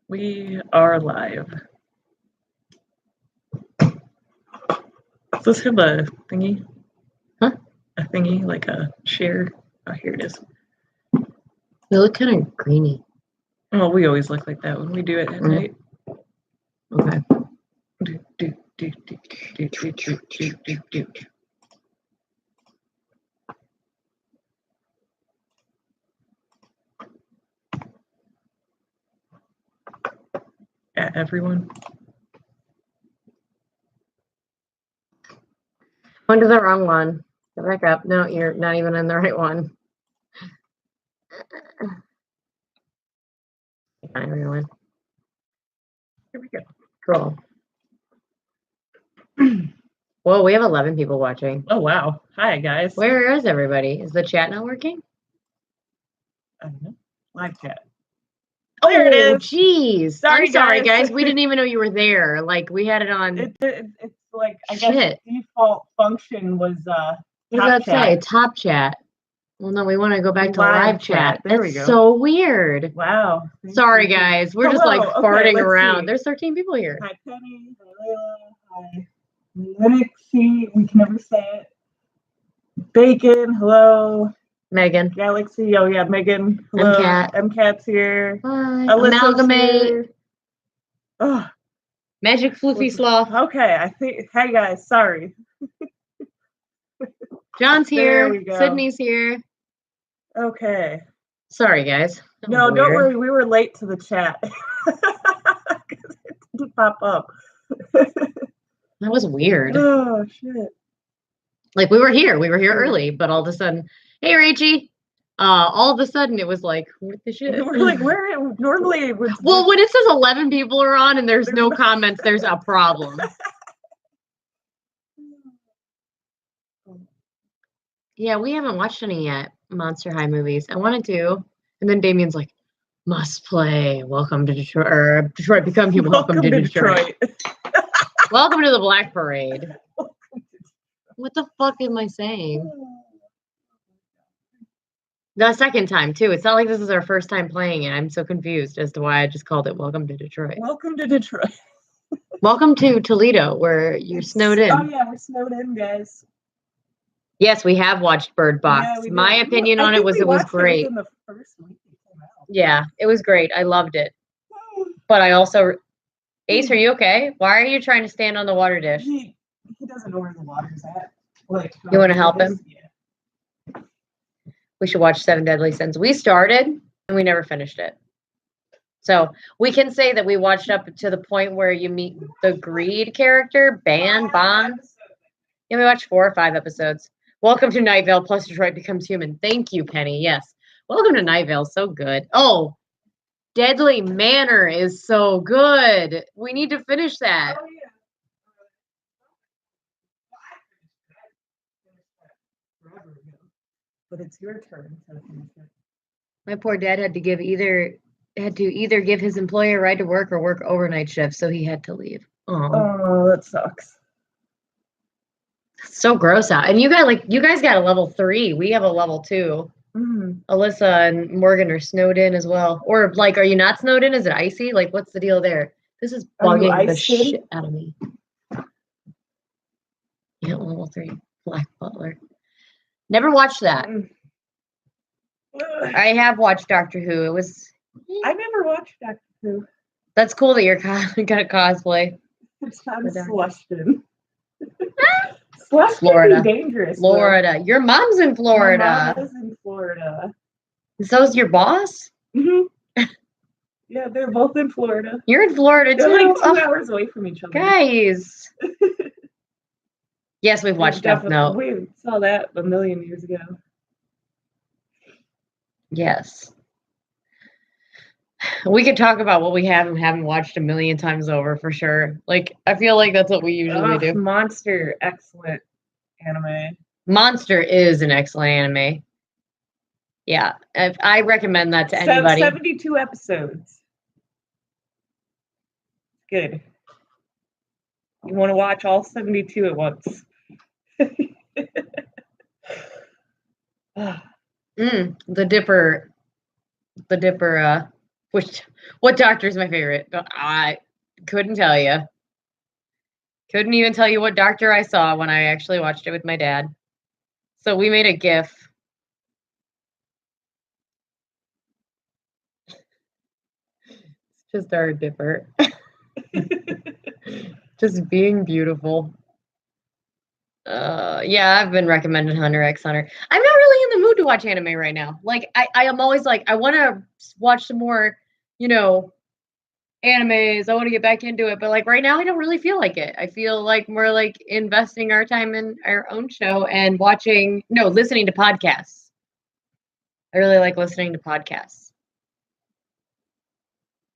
We are live. Does this have a thingy? Huh? A thingy, like a share? Oh, here it is. They look kind of greeny. Well, we always look like that when we do it at night. Okay. Do, do, do, do, do, do, do, do, do, do. At everyone. Went to the wrong one. Go back up. No, you're not even in the right one. Hi, everyone. Here we go. Cool. Well, we have 11 people watching. Oh, wow. Hi, guys. Where is everybody? Is the chat not working? I don't know. Live chat. Oh, there it is. Jeez. Sorry, I'm sorry, guys. guys. We didn't even know you were there. Like, we had it on. It's like, I Shit. guess default function was What does that say? Top chat. Well, no, we want to go back to live chat. There we That's go. so weird. Wow. Sorry, guys. We're just like Hello. Okay, farting let's around. see. There's 13 people here. Hi, Penny. Hi, Layla. Hi, Linux. We can never say it. Bacon. Hello. Megan. Galaxy. Oh, yeah, Megan. Hello. MCAT. MCAT's here. Hi. Alyssa's Amalgamate. here. Oh, Magic Floofy Sloth. okay, I think. Hey, guys. Sorry. John's There here. we go. Sydney's here. Okay. Sorry, guys. That was No, don't weird. worry. We were late to the chat. 'Cause it didn't pop up. That was weird. Oh, shit. Like, we were here early, but all of a sudden, hey, Rachie. All of a sudden, it was like, what the shit? We're like, where normally it would. Well, when it says 11 people are on and there's no comments, there's a problem. Yeah, we haven't watched any yet, Monster High movies. I wanted to. And then Damien's like, must play. Welcome to Detroit. Or Detroit Become Human. Welcome to Detroit. Welcome to the Black Parade. What the fuck am I saying? The second time, too. It's not like this is our first time playing it. I'm so confused as to why I just called it Welcome to Detroit. Welcome to Detroit. Welcome to Toledo, where you're snowed in. Oh, yeah, we're snowed in, guys. Yes, we have watched Bird Box. Yeah, we did. My opinion I on it think was we it was watched great. within the first week it came out. Yeah, it was great. I loved it. But I also, Ace, are you okay? Why are you trying to stand on the water dish? He doesn't know where the water's at. Like, You want to help him? Yeah. We should watch Seven Deadly Sins. We started and we never finished it. So we can say that we watched up to the point where you meet the Greed character, Ban. Yeah, we watched 4 or 5 episodes. Welcome to Night Vale plus Detroit Becomes Human. Thank you, Penny. Yes. Welcome to Night Vale. So good. Oh, Deadly Manor is so good. We need to finish that. Oh, yeah. Forever ago. But it's your turn to finish it. My poor dad had to either give his employer a ride to work or work overnight shifts, so he had to leave. Oh, that sucks. So gross out. And you guys got a level 3. We have a level 2. Alyssa and Morgan are snowed in as well. Or like, are you not snowed in? Is it icy? Like, what's the deal there? This is bugging the shit out of me. Yeah, level 3. Black Butler. Never watched that. I have watched Doctor Who. It was. I never watched Doctor Who. That's cool that you're gonna cosplay. I'm Celestian. Celestian Florida. Be dangerous. Florida. Your mom's in Florida. My mom is in Florida. And so's your boss? Mm-hmm. Yeah, they're both in Florida. You're in Florida too. They're like 2 hours away from each other. Guys. Yes, we've watched Death Note. We saw that a million years ago. Yes. We could talk about what we have and haven't watched a million times over for sure. Like, I feel like that's what we usually do. Monster, excellent anime. Monster is an excellent anime. Yeah, I recommend that to anybody. 72 episodes. Good. You want to watch all 72 at once. The Dipper The Dipper, what doctor is my favorite? I couldn't tell you. Couldn't even tell you what doctor I saw when I actually watched it with my dad. So we made a GIF. It's just our Dipper. Just being beautiful. Yeah, I've been recommended Hunter x Hunter. I'm not really in the mood to watch anime right now. Like, I am always like, I want to watch some more, animes. I want to get back into it, but like right now, I don't really feel like it. I feel like we're like investing our time in our own show and listening to podcasts. I really like listening to podcasts.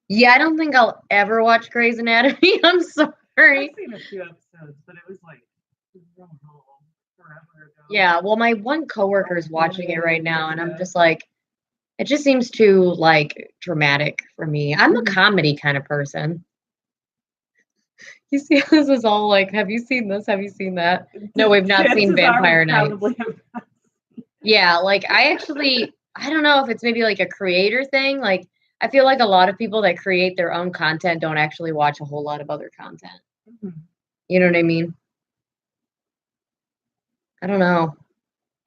Yeah, I don't think I'll ever watch Grey's Anatomy. I'm sorry. I've seen a few episodes, but it was like forever ago. Yeah, well, my one coworker is watching it right now, and I'm just like, it just seems too like dramatic for me. I'm a comedy kind of person. You see, this is all like, have you seen this? Have you seen that? No, we've not seen Vampire Nights. Yeah, like I don't know if it's maybe like a creator thing. Like I feel like a lot of people that create their own content don't actually watch a whole lot of other content. Mm-hmm. You know what I mean? I don't know.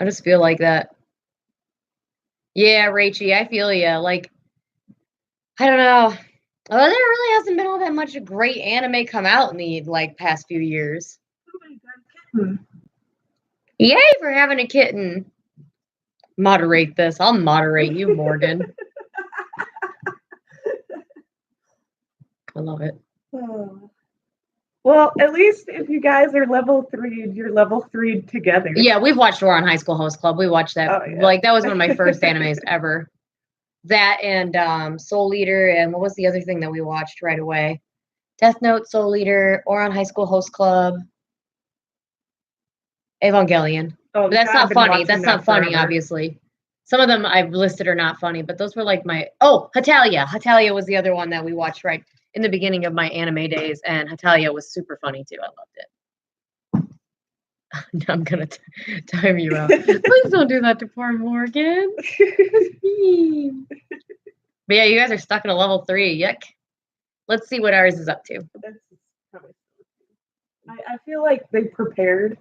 I just feel like that. Yeah, Rachie, I feel you. Like, I don't know. Well, there really hasn't been all that much great anime come out in the like past few years. Yay for having a kitten. Moderate this. I'll moderate you, Morgan. I love it. Oh. Well, at least if you guys are level 3, you're level 3 together. Yeah, we've watched War on High School Host Club. We watched that. Oh, yeah. Like that was one of my first animes ever. That and Soul Eater, and what was the other thing that we watched right away? Death Note, Soul Eater, War on High School Host Club, Evangelion. Oh, But that's God, not I've been funny. watching That's that not funny, forever. obviously. Some of them I've listed are not funny, but those were like Hatalia. Hatalia was the other one that we watched right in the beginning of my anime days, and Hatalia was super funny too. I loved it. I'm gonna time you out. Please don't do that to poor Morgan. But yeah, you guys are stuck in a level 3. Yuck. Let's see what ours is up to. I feel like they prepared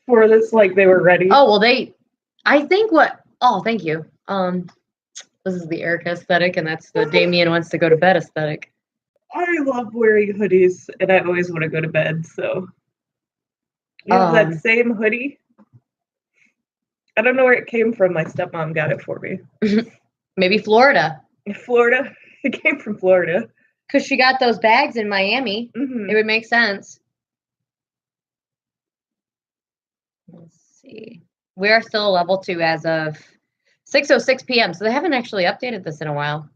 for this, like they were ready. Oh well, thank you. This is the Erica aesthetic, and that's the Damien wants to go to bed aesthetic. I love wearing hoodies, and I always want to go to bed. So you have that same hoodie. I don't know where it came from. My stepmom got it for me. Maybe Florida. Florida. It came from Florida. Because she got those bags in Miami. Mm-hmm. It would make sense. Let's see. We are still level 2 as of 6:06 p.m. So they haven't actually updated this in a while.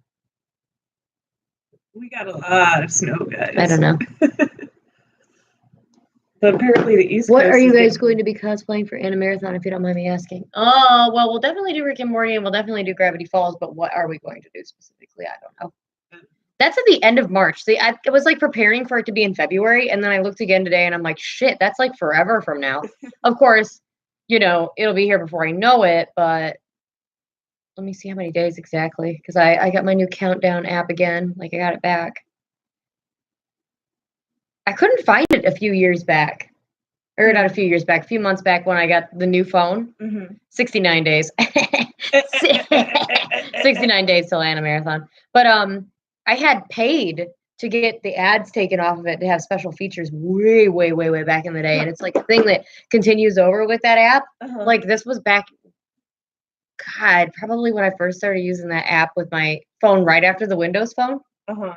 We got a lot of snow, guys. I don't know. But apparently the East Coast. What are you guys going to be cosplaying for Animarathon, if you don't mind me asking? Oh, well, we'll definitely do Rick and Morty, and we'll definitely do Gravity Falls, but what are we going to do specifically? I don't know. That's at the end of March. See, I was like preparing for it to be in February, and then I looked again today, and I'm like, shit, that's like forever from now. Of course, it'll be here before I know it, but let me see how many days exactly, because I got my new countdown app again. Like, I got it back. I couldn't find it a few years back. Or not a few years back, a few months back when I got the new phone. Mm-hmm. 69 days. 69 days till Animarathon. But I had paid to get the ads taken off of it to have special features way, way, way, way back in the day. And it's like a thing that continues over with that app. Uh-huh. Like this was back, God, probably when I first started using that app with my phone right after the Windows phone. Uh-huh.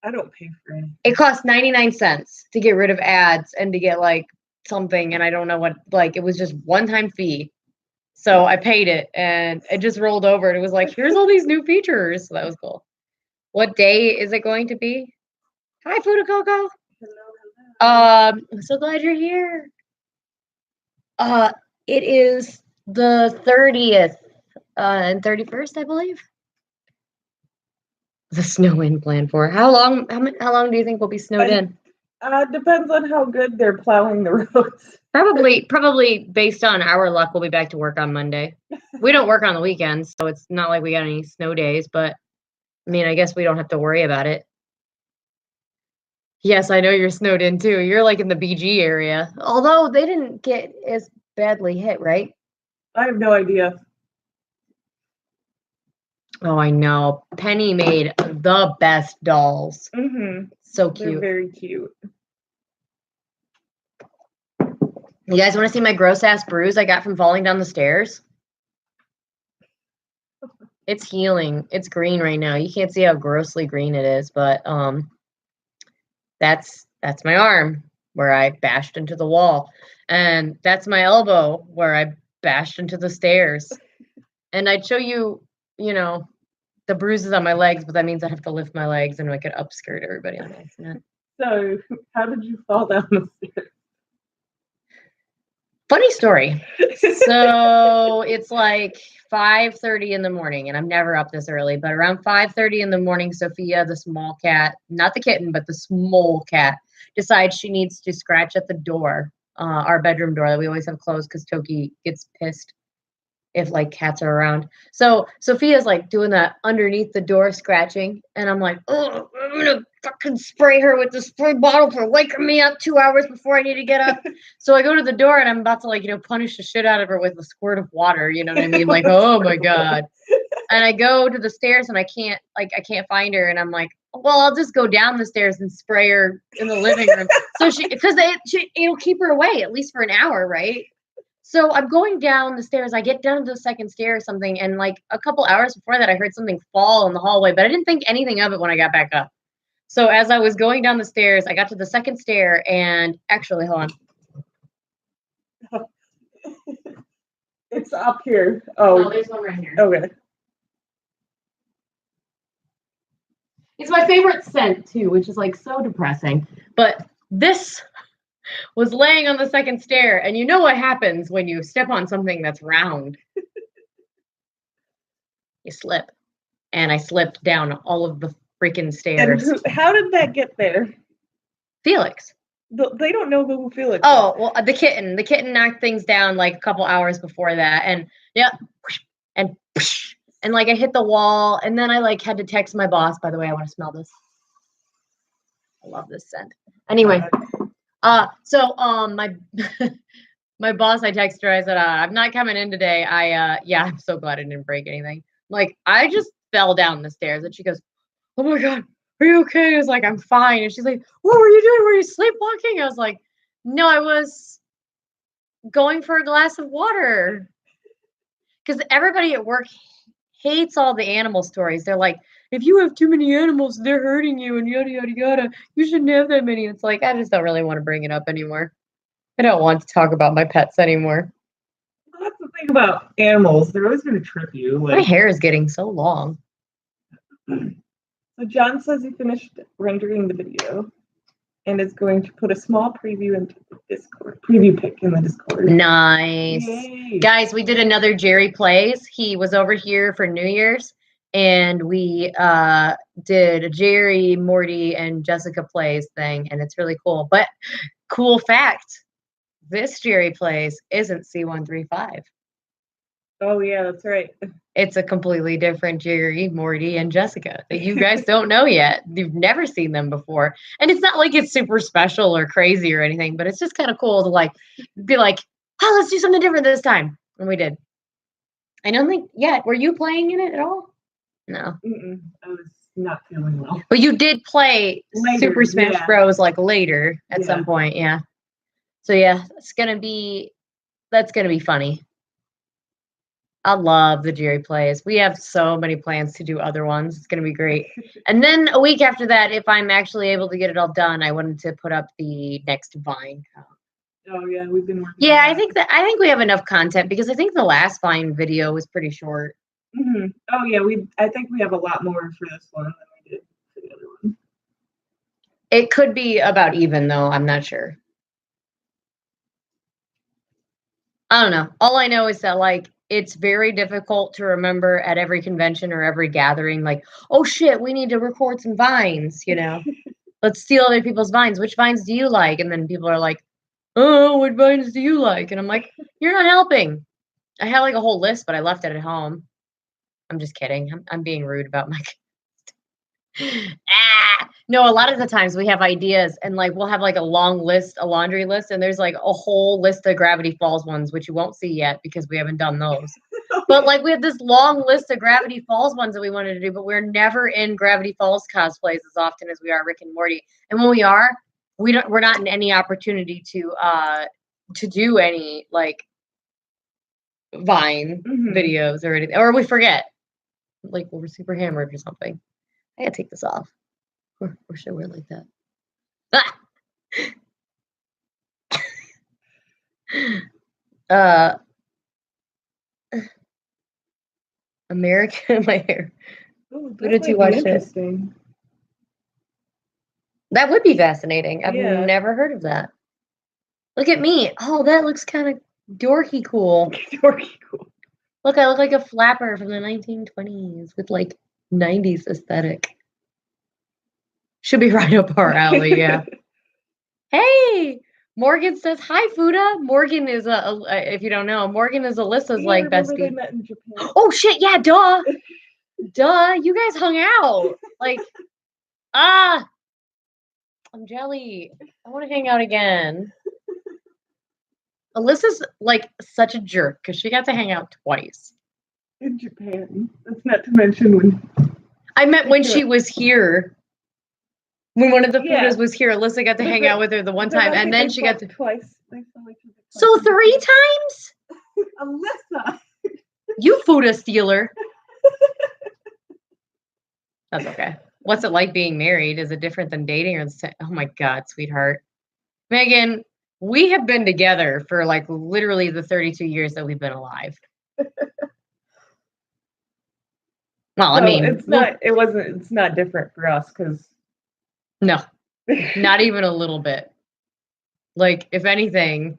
I don't pay for it. It cost 99 cents to get rid of ads and to get like something. And I don't know what, like, it was just one-time fee. So I paid it and it just rolled over and it was like, here's all these new features. So that was cool. What day is it going to be? Hi, Fudacoco. I'm so glad you're here. It is the 30th and 31st, I believe. The snow in plan for how long do you think we'll be snowed in? Depends on how good they're plowing the roads. Probably based on our luck, we'll be back to work on Monday. We don't work on the weekends, so it's not like we got any snow days, but I mean, I guess we don't have to worry about it. Yes, I know you're snowed in too. You're like in the BG area. Although they didn't get as badly hit, right? I have no idea. Oh, I know. Penny made the best dolls. Mm-hmm. So They're cute. very cute. You guys want to see my gross ass bruise I got from falling down the stairs? It's healing. It's green right now. You can't see how grossly green it is, but that's my arm where I bashed into the wall. And that's my elbow where I bashed into the stairs. And I'd show you, the bruises on my legs, but that means I have to lift my legs and I could upskirt everybody on accident. So, how did you fall down the stairs? Funny story. So it's like 5:30 in the morning, and I'm never up this early, but around 5:30 in the morning, Sophia, the small cat, not the kitten, but the small cat, decides she needs to scratch at the door, our bedroom door that we always have closed because Toki gets pissed if like cats are around. So Sophia's like doing that underneath the door scratching, and I'm like, oh, I'm gonna fucking spray her with the spray bottle for waking me up 2 hours before I need to get up. So I go to the door and I'm about to like, punish the shit out of her with a squirt of water, you know what I mean? Like, oh my God. And I go to the stairs and I can't find her, and I'm like, well, I'll just go down the stairs and spray her in the living room. So it'll keep her away at least for an hour, right? So I'm going down the stairs. I get down to the second stair or something, and like a couple hours before that, I heard something fall in the hallway, but I didn't think anything of it when I got back up. So as I was going down the stairs, I got to the second stair, and actually, hold on. It's up here. Oh, there's one right here. Okay. It's my favorite scent too, which is like so depressing. But this was laying on the second stair, and you know what happens when you step on something that's round? You slip. And I slipped down all of the freaking stairs. And how did that get there? Felix. They don't know who Felix is. Oh, well, the kitten knocked things down like a couple hours before that, and and like I hit the wall, and then I like had to text my boss. By the way, I want to smell this. I love this scent. Anyway, so my my boss, I texted her. I said, I'm not coming in today. I'm so glad I didn't break anything. Like, I just fell down the stairs, and she goes, oh my God, are you okay? I was like, I'm fine. And she's like, what were you doing? Were you sleepwalking? I was like, no, I was going for a glass of water. Because everybody at work hates all the animal stories. They're like, if you have too many animals, they're hurting you and yada, yada, yada. You shouldn't have that many. It's like, I just don't really want to bring it up anymore. I don't want to talk about my pets anymore. Well, that's the thing about animals. They're always going to trip you. My hair is getting so long. So John says he finished rendering the video and is going to put a small preview into the Discord. Preview pic in the Discord. Nice. Yay. Guys, we did another Jerry Plays. He was over here for New Year's, and we did a Jerry, Morty, and Jessica Plays thing, and it's really cool. But cool fact, this Jerry Plays isn't C135. Oh, yeah, that's right. It's a completely different Jerry, Morty, and Jessica that you guys don't know yet. You've never seen them before. And it's not like it's super special or crazy or anything, but it's just kind of cool to like be like, oh, let's do something different this time. And we did. I don't think, were you playing in it at all? No. I was not feeling well. But you did play later, Super Smash Bros. Like later at some point, yeah. So that's gonna be funny. I love the Jerry Plays. We have so many plans to do other ones. It's going to be great. And then a week after that, if I'm actually able to get it all done, I wanted to put up the next Vine count. Oh yeah, we've been working. Yeah, I think we have enough content because I think the last Vine video was pretty short. Mm-hmm. Oh yeah, I think we have a lot more for this one than we did for the other one. It could be about even though, I'm not sure. I don't know. All I know is that like it's very difficult to remember at every convention or every gathering, like, oh shit, we need to record some vines, Let's steal other people's vines. Which vines do you like? And then people are like, oh, what vines do you like? And I'm like, you're not helping. I had like a whole list, but I left it at home. I'm just kidding. I'm being rude about my no, a lot of the times we have ideas and like we'll have like a long list, a laundry list, and there's like a whole list of Gravity Falls ones, which you won't see yet because we haven't done those. But like we have this long list of Gravity Falls ones that we wanted to do, but we're never in Gravity Falls cosplays as often as we are Rick and Morty. And when we are, we're not in any opportunity to do any like Vine videos or anything, or we forget. Like we're super hammered or something. I gotta take this off. Or should I wear it like that? Ah! American my hair. Ooh, Who did you watch it? That would be fascinating. I've never heard of that. Look at me. Oh, that looks kind of dorky cool. Dorky cool. Look, I look like a flapper from the 1920s with like 90s aesthetic. Should be right up our alley, yeah. Hey, Morgan says hi, Fuda. Morgan is if you don't know, Morgan is Alyssa's like bestie. They met in Japan. Oh shit, yeah, duh. Duh, you guys hung out. Like, I'm jelly. I want to hang out again. Alyssa's like such a jerk because she got to hang out twice. In Japan. That's not to mention when I meant when she was here. When one of the Fudas was here, Alyssa got to hang out with her the one time, and then she got to twice. So 3 times? Alyssa, you Fuda stealer. That's okay. What's it like being married? Is it different than dating? Or oh my God, sweetheart, Megan, we have been together for like literally the 32 years that we've been alive. Well, I mean, it's not different for us because. No, not even a little bit. Like, if anything,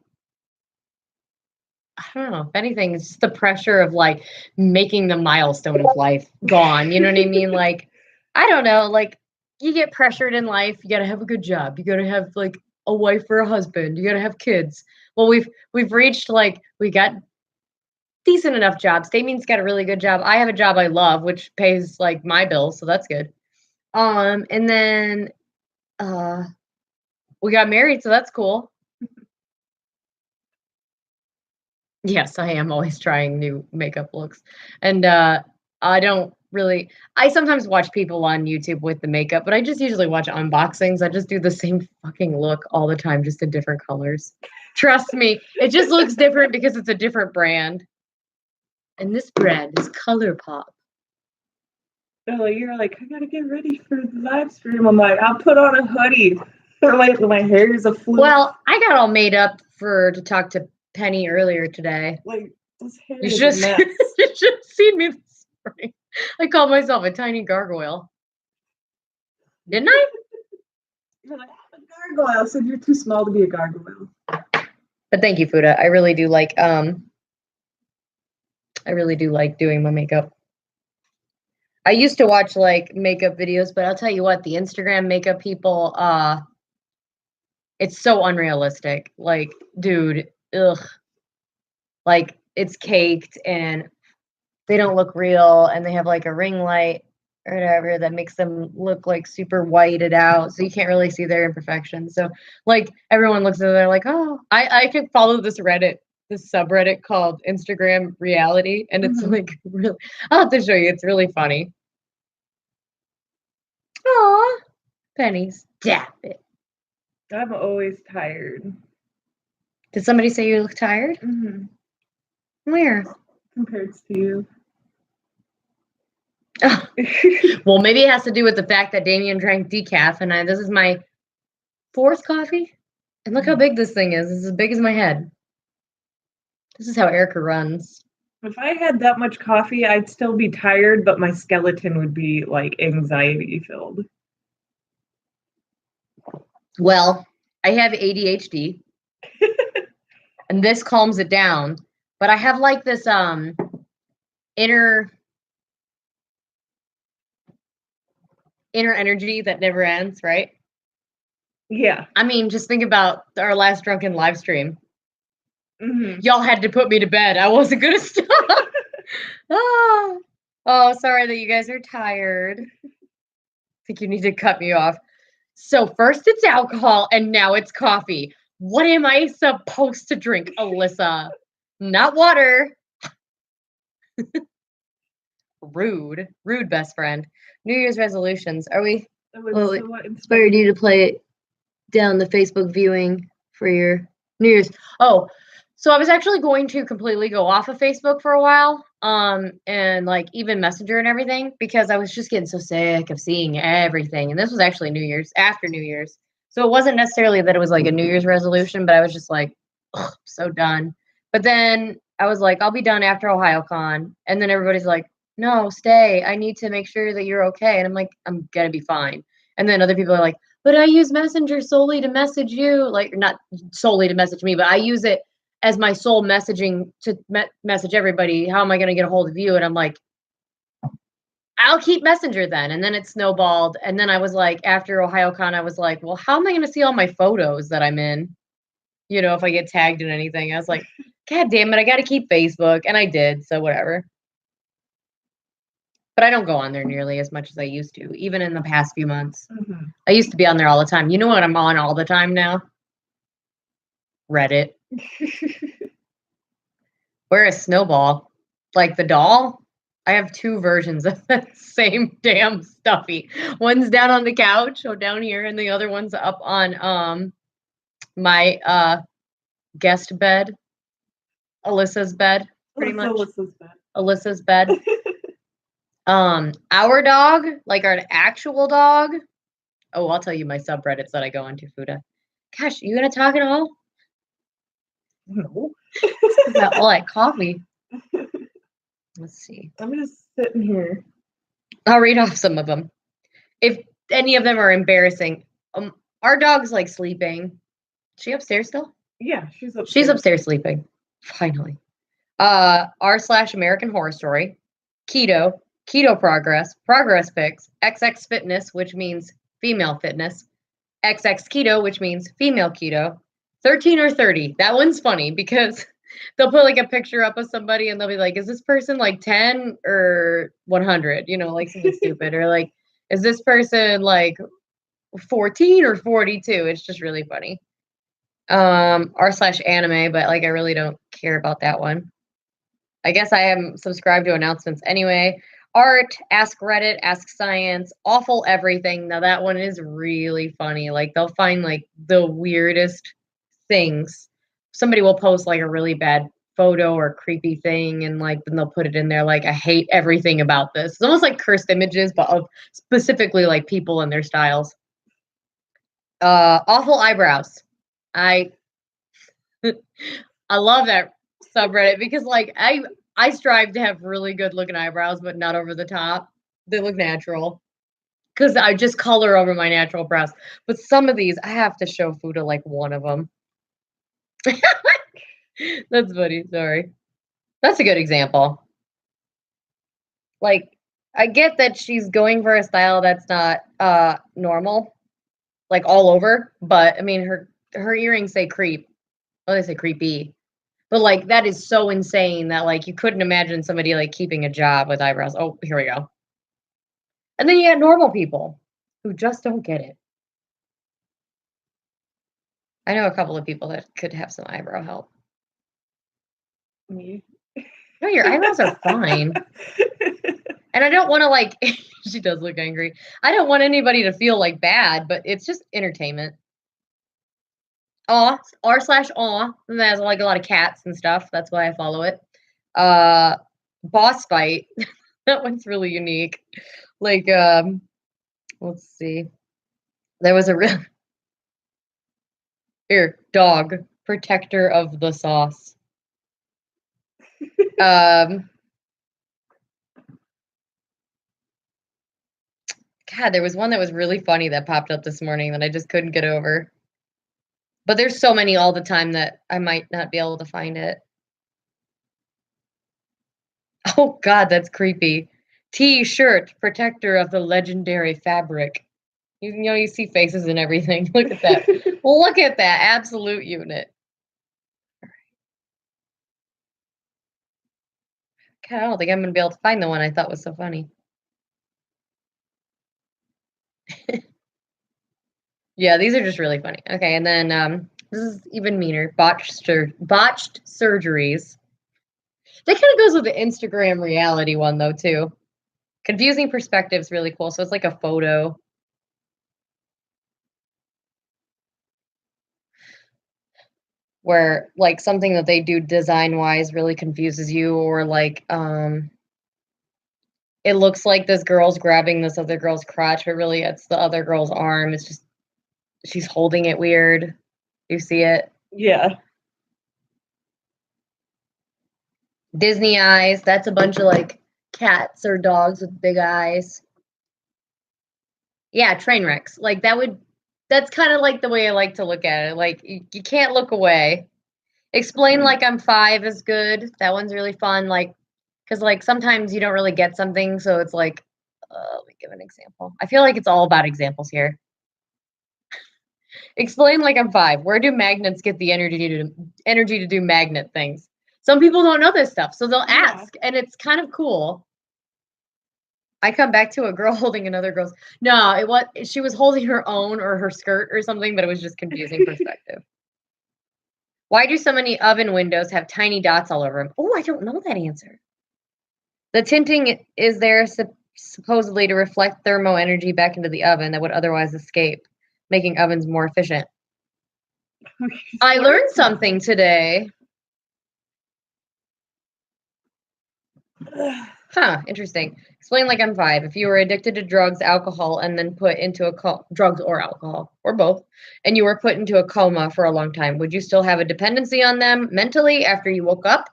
I don't know. If anything, it's just the pressure of like making the milestone of life gone. You know what I mean? Like, I don't know. Like, you get pressured in life. You got to have a good job. You got to have like a wife or a husband. You got to have kids. Well, we've reached like we got decent enough jobs. Damien's got a really good job. I have a job I love, which pays like my bills, so that's good. And then we got married, so that's cool. Yes, I am always trying new makeup looks. And I sometimes watch people on YouTube with the makeup, but I just usually watch unboxings. I just do the same fucking look all the time, just in different colors. Trust me, it just looks different because it's a different brand. And this brand is ColourPop. Oh, you're like, I gotta get ready for the live stream. I'm like, I'll put on a hoodie. Like my hair is a fluke. Well, I got all made up to talk to Penny earlier today. Like this hair you should have seen me this morning. I called myself a tiny gargoyle. Didn't I? You're like, I'm a gargoyle. I said you're too small to be a gargoyle. But thank you, Fuda. I really do like doing my makeup. I used to watch like makeup videos, but I'll tell you what, the Instagram makeup people, it's so unrealistic. Like, dude, ugh. Like, it's caked and they don't look real, and they have like a ring light or whatever that makes them look like super whited out, so you can't really see their imperfections. So like everyone looks at it, they're like, oh, I could follow this subreddit called Instagram Reality, and it's like really, I'll have to show you. It's really funny. Aw, Penny, stop it. I'm always tired. Did somebody say you look tired? Mm-hmm. Where? Compared to you. Oh. Well, maybe it has to do with the fact that Damien drank decaf, and this is my 4th coffee. And look how big this thing is. It's as big as my head. This is how Erica runs. If I had that much coffee, I'd still be tired, but my skeleton would be like anxiety filled. Well, I have ADHD, and this calms it down. But I have like this inner energy that never ends, right? Yeah. I mean, just think about our last drunken live stream. Mm-hmm. Y'all had to put me to bed. I wasn't gonna stop. Oh, sorry that you guys are tired. I think you need to cut me off. So first it's alcohol and now it's coffee. What am I supposed to drink, Alyssa? Not water. Rude. Rude, best friend. New Year's resolutions. Are we inspired you to play down the Facebook viewing for your New Year's? Oh, so I was actually going to completely go off of Facebook for a while, and like even Messenger and everything, because I was just getting so sick of seeing everything. And this was actually New Year's, after New Year's. So it wasn't necessarily that it was like a New Year's resolution, but I was just like, ugh, so done. But then I was like, I'll be done after OhioCon. And then everybody's like, no, stay. I need to make sure that you're okay. And I'm like, I'm gonna be fine. And then other people are like, but I use Messenger solely to message you. Like, not solely to message me, but I use it as my sole messaging to message everybody. How am I going to get a hold of you? And I'm like, I'll keep Messenger then. And then it snowballed. And then I was like, after OhioCon, I was like, well, how am I going to see all my photos that I'm in? You know, if I get tagged in anything. I was like, God damn it, I got to keep Facebook. And I did. So whatever. But I don't go on there nearly as much as I used to, even in the past few months. Mm-hmm. I used to be on there all the time. You know what I'm on all the time now? Reddit. Where is Snowball? Like the doll? I have two versions of that same damn stuffy. One's down on the couch, or down here, and the other one's up on my guest bed. Alyssa's bed, pretty much. Alyssa's bed. Our dog, like our actual dog. Oh, I'll tell you my subreddits that I go into, Fuda. Gosh, you gonna talk at all? No. About all that coffee. Let's see. I'm just sitting here. I'll read off some of them. If any of them are embarrassing. Our dog's like sleeping. Is she upstairs still? Yeah, she's upstairs. She's upstairs sleeping. Finally. r/American Horror Story. Keto Progress. Progress Pics. XX Fitness, which means female fitness. XX Keto, which means female keto. 13 or 30. That one's funny because they'll put like a picture up of somebody and they'll be like, is this person like 10 or 100? You know, like something stupid. Or like, is this person like 14 or 42? It's just really funny. r/anime, but like I really don't care about that one. I guess I am subscribed to announcements anyway. Art, Ask Reddit, Ask Science, Awful Everything. Now that one is really funny. Like they'll find like the weirdest things. Somebody will post like a really bad photo or creepy thing, and like then they'll put it in there like, I hate everything about this. It's almost like cursed images, but of specifically like people and their styles. Awful Eyebrows. I love that subreddit because like I strive to have really good looking eyebrows, but not over the top. They look natural because I just color over my natural brows. But some of these, I have to show Fuda like one of them. That's funny. Sorry. That's a good example. Like, I get that she's going for a style that's not normal, like all over. But I mean, her earrings say creep. Oh, they say creepy. But like that is so insane that like you couldn't imagine somebody like keeping a job with eyebrows. Oh, here we go. And then you got normal people who just don't get it. I know a couple of people that could have some eyebrow help. Me. No, your eyebrows are fine. And I don't want to like she does look angry. I don't want anybody to feel like bad, but it's just entertainment. r/aw. And that has like a lot of cats and stuff. That's why I follow it. Boss fight. That one's really unique. Like, let's see. There was a real here, dog, protector of the sauce. God, there was one that was really funny that popped up this morning that I just couldn't get over. But there's so many all the time that I might not be able to find it. Oh God, that's creepy. T-shirt, protector of the legendary fabric. You see faces and everything. Look at that. Look at that absolute unit. God, I don't think I'm going to be able to find the one I thought was so funny. Yeah, these are just really funny. Okay, and then this is even meaner. Botched surgeries. That kind of goes with the Instagram reality one, though, too. Confusing perspectives, really cool. So it's like a photo. Where, like, something that they do design-wise really confuses you, or, like, it looks like this girl's grabbing this other girl's crotch, but really it's the other girl's arm. It's just, she's holding it weird. You see it? Yeah. Disney eyes. That's a bunch of, like, cats or dogs with big eyes. Yeah, train wrecks. Like, that's kind of like the way I like to look at it. Like, you can't look away. Explain like I'm 5 is good. That one's really fun. Like, because like sometimes you don't really get something, so it's like, let me give an example. I feel like it's all about examples here. Explain like I'm 5. Where do magnets get the energy to do magnet things? Some people don't know this stuff, so they'll ask, and it's kind of cool. I come back to a girl holding another girl's. No, she was holding her own or her skirt or something, but it was just confusing perspective. Why do so many oven windows have tiny dots all over them? Oh, I don't know that answer. The tinting is there supposedly to reflect thermal energy back into the oven that would otherwise escape, making ovens more efficient. I learned something today. Huh, interesting. Explain like I'm 5. If you were addicted to drugs, alcohol, and then put into drugs or alcohol, or both, and you were put into a coma for a long time, would you still have a dependency on them mentally after you woke up?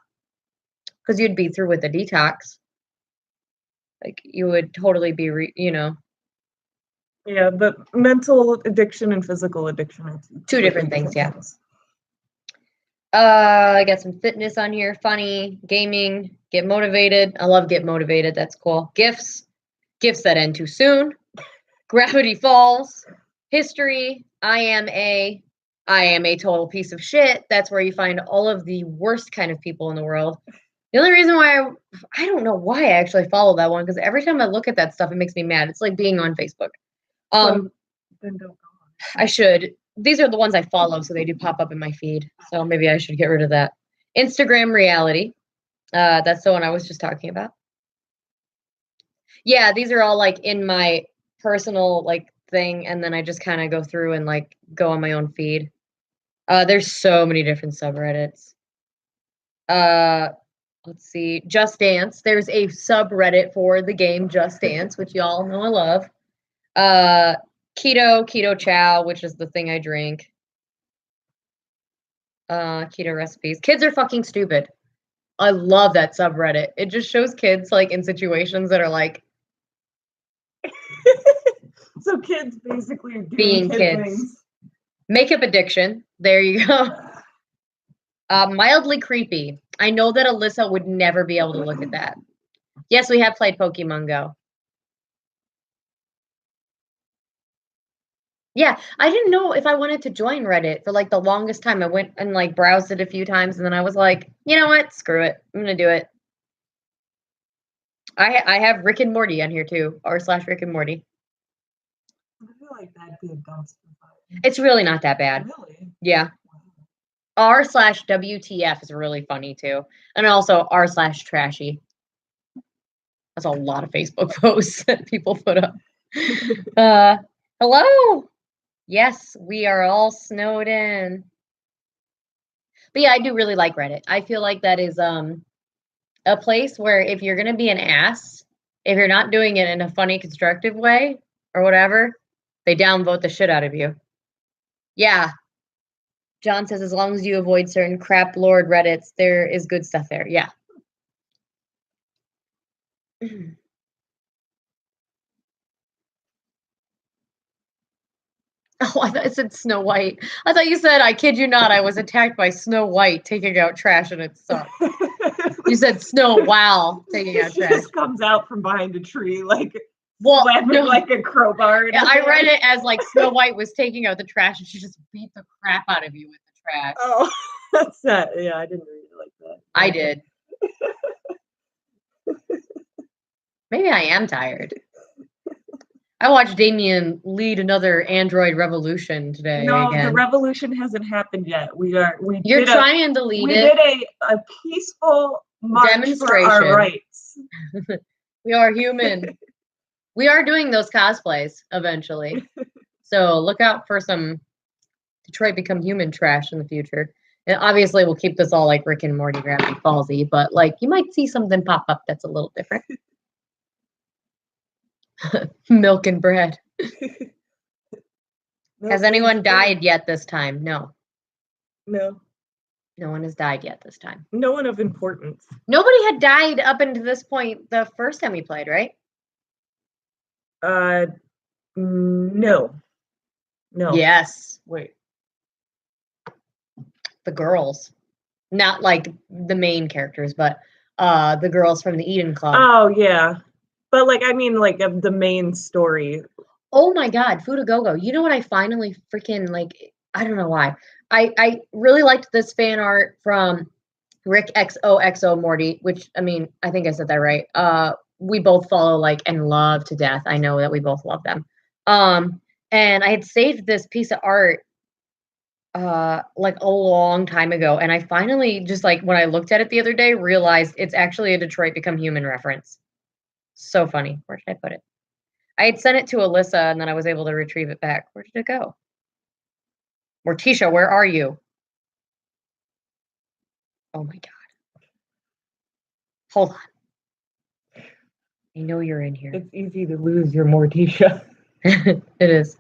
Because you'd be through with the detox. Like, you would totally be, Yeah, but mental addiction and physical addiction are two different things, yeah. I got some fitness on here. Funny, gaming, get motivated. I love get motivated. That's cool. Gifts that end too soon. Gravity Falls. History. I am a total piece of shit. That's where you find all of the worst kind of people in the world. The only reason why I don't know why I actually follow that one, because every time I look at that stuff, it makes me mad. It's like being on Facebook. Then don't go on. I should. These are the ones I follow, so they do pop up in my feed. So maybe I should get rid of that. Instagram reality. That's the one I was just talking about. Yeah, these are all like in my personal like thing, and then I just kind of go through and like go on my own feed. There's so many different subreddits. Let's see. Just Dance. There's a subreddit for the game Just Dance, which y'all know I love. Keto Chow, which is the thing I drink. Keto recipes. Kids are fucking stupid. I love that subreddit. It just shows kids like in situations that are like. So kids basically are doing being kids. Things. Makeup addiction. There you go. Mildly creepy. I know that Alyssa would never be able to look at that. Yes, we have played Pokemon Go. Yeah, I didn't know if I wanted to join Reddit for like the longest time. I went and like browsed it a few times, and then I was like, you know what? Screw it. I'm gonna do it. I have Rick and Morty on here too, r/Rick and Morty. I feel like that did dumpster fire. It's really not that bad. Really? Yeah. r/WTF is really funny too, and also r/trashy. That's a lot of Facebook posts that people put up. Hello. Yes, we are all snowed in. But yeah, I do really like Reddit. I feel like that is a place where if you're gonna be an ass, if you're not doing it in a funny, constructive way or whatever, they downvote the shit out of you. Yeah. John says as long as you avoid certain crap lord Reddits, there is good stuff there. Yeah. Oh, I thought it said Snow White. I thought you said, I kid you not, I was attacked by Snow White taking out trash and it sucked. You said Snow Wow taking out trash. She just comes out from behind a tree like Well, slapped no. with like a crowbar. Yeah, I read it as like Snow White was taking out the trash and she just beat the crap out of you with the trash. Oh, that's not. Yeah, I didn't read it like that. I did. Maybe I am tired. I watched Damien lead another Android revolution today. No, again. the revolution hasn't happened yet. You're trying to lead we it. We did a peaceful march for our rights. We are human. We are doing those cosplays eventually. So look out for some Detroit Become Human trash in the future. And obviously we'll keep this all like Rick and Morty Gravity Fallsy, but like you might see something pop up that's a little different. Milk and bread. Has anyone died yet this time? No. No. No one has died yet this time. No one of importance. Nobody had died up until this point the first time we played, right? No. No. Yes. Wait. The girls. Not like the main characters, but the girls from the Eden Club. Oh, yeah. But like, I mean, like of the main story. Oh my God, Fudagogo. You know what I finally freaking like, I don't know why. I really liked this fan art from Rick XOXO Morty, which, I mean, I think I said that right. We both follow like and love to death. I know that we both love them. And I had saved this piece of art like a long time ago. And I finally just like, when I looked at it the other day, realized it's actually a Detroit Become Human reference. So funny. Where did I put it? I had sent it to Alyssa and then I was able to retrieve it back. Where did it go? Morticia, where are you? Oh my God. Hold on. I know you're in here. It's easy to lose your Morticia. It is.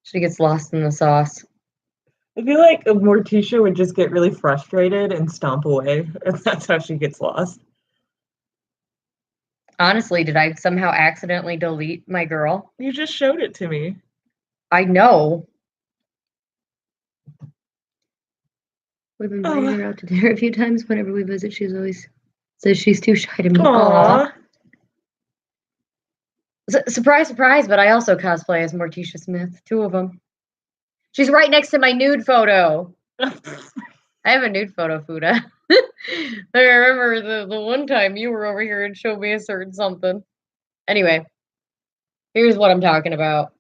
She gets lost in the sauce. I feel like a Morticia would just get really frustrated and stomp away. And that's how she gets lost. Honestly, did I somehow accidentally delete my girl? You just showed it to me. I know. We've invited her out to dinner a few times. Whenever we visit, she's always says she's too shy to meet. Aww. Surprise, surprise, but I also cosplay as Morticia Smith. 2 of them. She's right next to my nude photo. I have a nude photo, Fuda. I remember the one time you were over here and showed me a certain something. Anyway, here's what I'm talking about.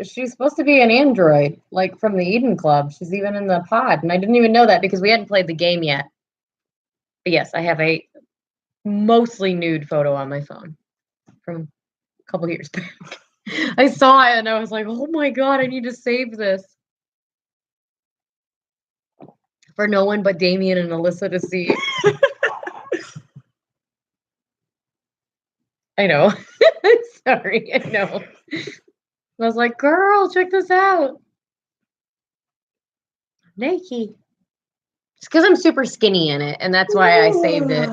She's supposed to be an android, like from the Eden Club. She's even in the pod, and I didn't even know that because we hadn't played the game yet. But yes, I have a mostly nude photo on my phone from a couple years back. I saw it and I was like, oh my God, I need to save this. For no one but Damien and Alyssa to see. I know. Sorry, I know. I was like, girl, check this out. Naked. Just because I'm super skinny in it, and that's why I saved it.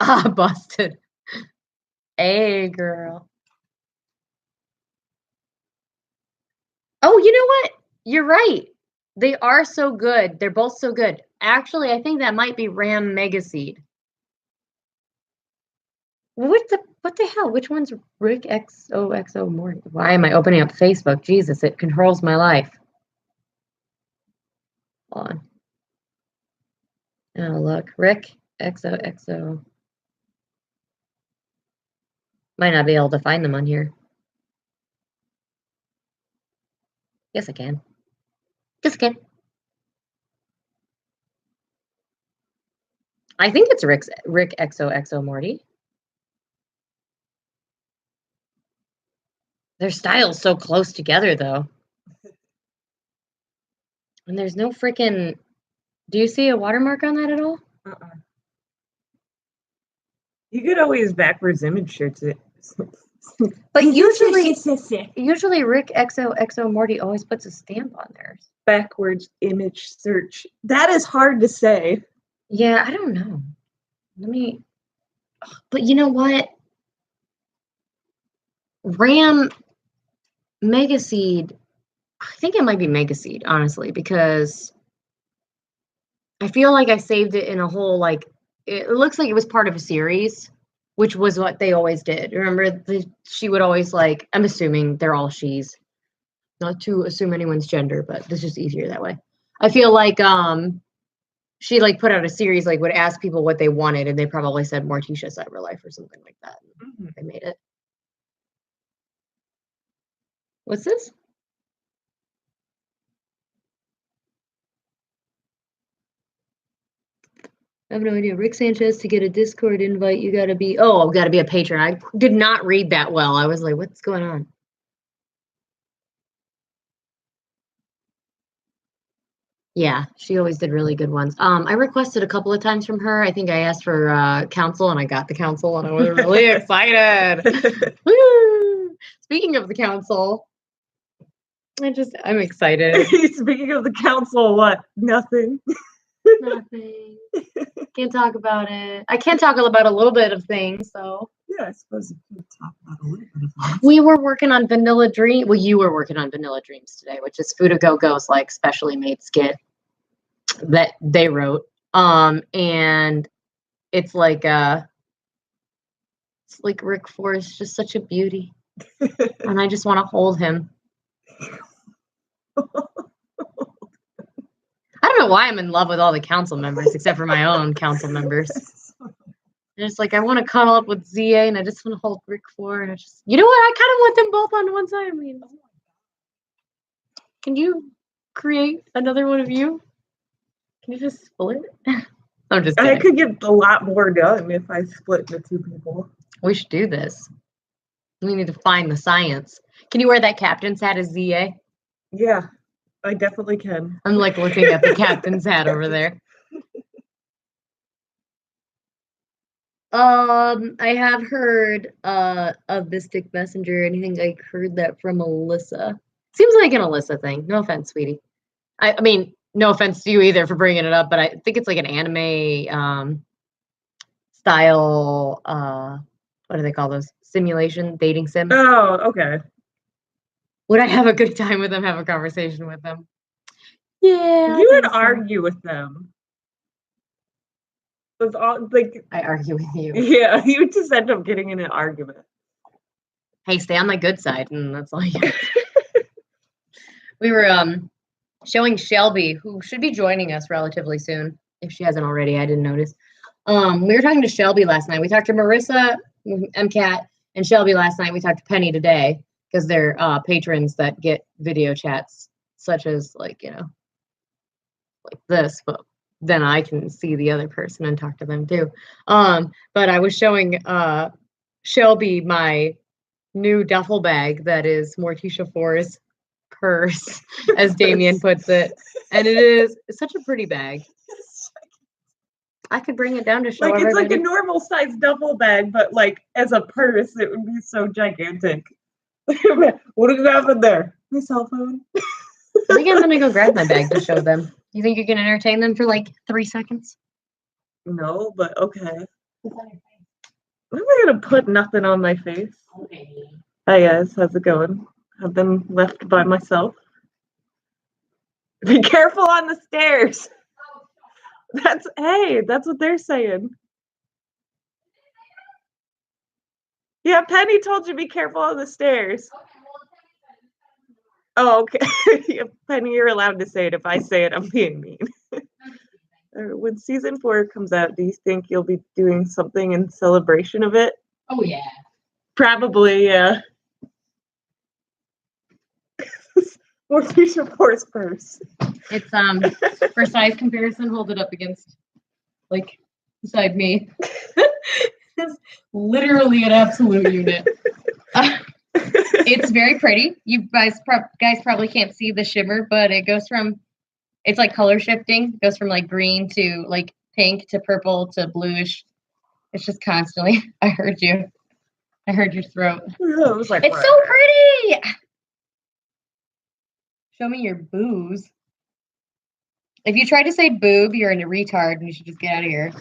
Ah, busted. Hey, girl. Oh, you know what? You're right. They are so good. They're both so good. Actually, I think that might be Ram Megaseed. What the hell? Which one's Rick XOXO Morty? Why am I opening up Facebook? Jesus, it controls my life. Hold on. Oh, look. Rick XOXO. Might not be able to find them on here. Yes, I can. Just kidding. I think it's Rick XOXO Morty. Their style's so close together, though. And there's no freaking... Do you see a watermark on that at all? You could always backwards image shirts it. But usually Rick XOXO Morty always puts a stamp on theirs. Backwards image search. That is hard to say. Yeah, I don't know. But you know what? Ram Megaseed. I think it might be Megaseed, honestly, because I feel like I saved it in a whole, like, it looks like it was part of a series. which was what they always did. Remember, she would always like, I'm assuming they're all she's, not to assume anyone's gender, but this is easier that way. I feel like she like put out a series, like would ask people what they wanted, and they probably said Morticia Cyberlife or something like that. Mm-hmm. They made it. What's this? I have no idea. Rick Sanchez, to get a Discord invite, you gotta be a patron. I did not read that well. I was like, what's going on? Yeah, she always did really good ones. I requested a couple of times from her. I think I asked for counsel and I got the counsel and I was really excited. Woo! Speaking of the counsel, I'm excited. Speaking of the council, what? Nothing. Nothing. Can't talk about it. I can talk about a little bit of things, so. Yeah, I suppose you could talk about a little bit of things. We were working on Vanilla Dream. Well, you were working on Vanilla Dreams today, which is Food A Go Go's like specially made skit that they wrote. And it's like Rick Forrest, just such a beauty. And I just want to hold him. I don't know why I'm in love with all the council members, except for my own council members. Just like, I want to cuddle up with ZA, and I just want to hold Rick Ford, and you know what? I kind of want them both on one side of me. Can you create another one of you? Can you just split? I'm just kidding. I could get a lot more done if I split the two people. We should do this. We need to find the science. Can you wear that captain's hat as ZA? Yeah, I definitely can. I'm like looking at the captain's hat over there. I have heard of Mystic Messenger, and I think I heard that from Alyssa. Seems like an Alyssa thing. No offense, sweetie. I mean, no offense to you either for bringing it up, but I think it's like an anime style. What do they call those? Simulation dating sim. Oh, okay. Would I have a good time with them? Have a conversation with them? Yeah. You would argue with them. It's all like I argue with you. Yeah, you just end up getting in an argument. Hey, stay on my good side, and that's all you. We were showing Shelby, who should be joining us relatively soon, if she hasn't already. I didn't notice. We were talking to Shelby last night. We talked to Marissa, MCAT, and Shelby last night. We talked to Penny today because they're patrons that get video chats, such as like like this, but then I can see the other person and talk to them too. But I was showing Shelby my new duffel bag that is Morticia Four's purse, as Damien puts it. And it's such a pretty bag. I could bring it down to show everybody. It's like a normal size duffel bag, but like as a purse, it would be so gigantic. What do you have in there? My cell phone. I think I'm gonna go grab my bag to show them. You think you can entertain them for like 3 seconds? No, but okay. Why am I gonna put nothing on my face? Okay. Hi guys, how's it going? I've been left by myself. Be careful on the stairs. That's what they're saying. Yeah, Penny told you to be careful on the stairs. Oh, okay. Yeah, Penny, you're allowed to say it. If I say it, I'm being mean. When season 4 comes out, do you think you'll be doing something in celebration of it? Oh yeah. Probably, yeah. Morticia Four's purse. It's for size comparison, hold it up against like beside me. It's literally an absolute unit. It's very pretty. You guys probably can't see the shimmer, but it goes from, it's like color shifting. It goes from like green to like pink to purple to bluish. It's just constantly. I heard you. I heard your throat. It was like, it's so pretty. Show me your boobs. If you try to say boob, you're a retard and you should just get out of here.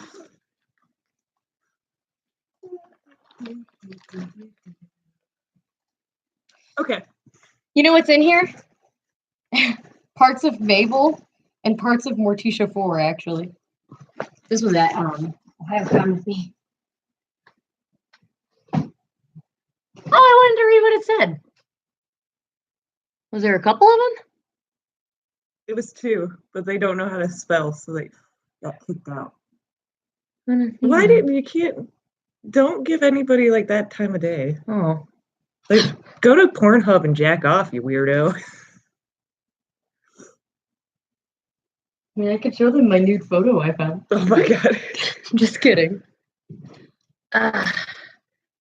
Okay. You know what's in here? Parts of Mabel and parts of Morticia 4, actually. This was at Ohio Pharmacy. I wanted to read what it said. Was there a couple of them? It was 2, but they don't know how to spell, so they got kicked out. Why didn't you can't? Don't give anybody like that time of day. Oh, like go to Pornhub and jack off, you weirdo. I mean, I could show them my nude photo I found. Oh my god. Just kidding.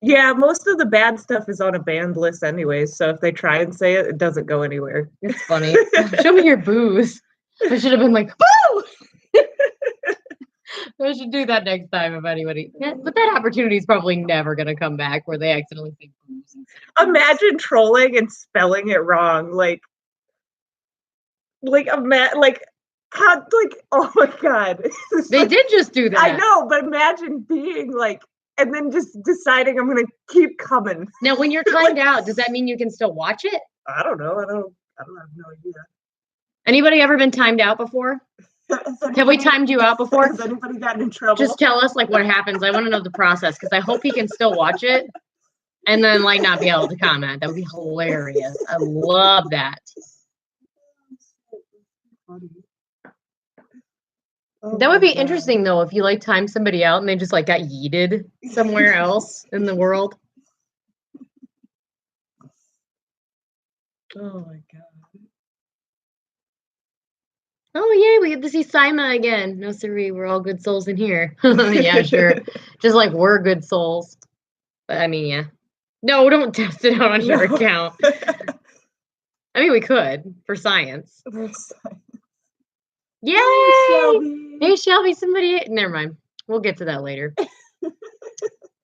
Yeah, most of the bad stuff is on a banned list anyways, so if they try and say it, it doesn't go anywhere. It's funny. Show me your booze. I should have been like, boo! I should do that next time if anybody. Yeah, but that opportunity is probably never going to come back where they accidentally say booze. Imagine trolling and spelling it wrong. How, oh my god. They did just do that. I know, but imagine being and then just deciding I'm gonna keep coming. Now, when you're timed out, does that mean you can still watch it? I don't know. I don't have no idea. Anybody ever been timed out before? Have we timed you out before? Has anybody gotten in trouble? Just tell us what happens. I want to know the process because I hope he can still watch it and then not be able to comment. That would be hilarious. I love that. That would be interesting though if you time somebody out and they just got yeeted somewhere else in the world. Oh my god. Oh yay, we get to see Sima again. No siree, we're all good souls in here. Yeah, sure. Just we're good souls. But I mean, yeah. No, don't test it out on your account. I mean, we could for science. Yay! Hey, Shelby, somebody. Never mind. We'll get to that later.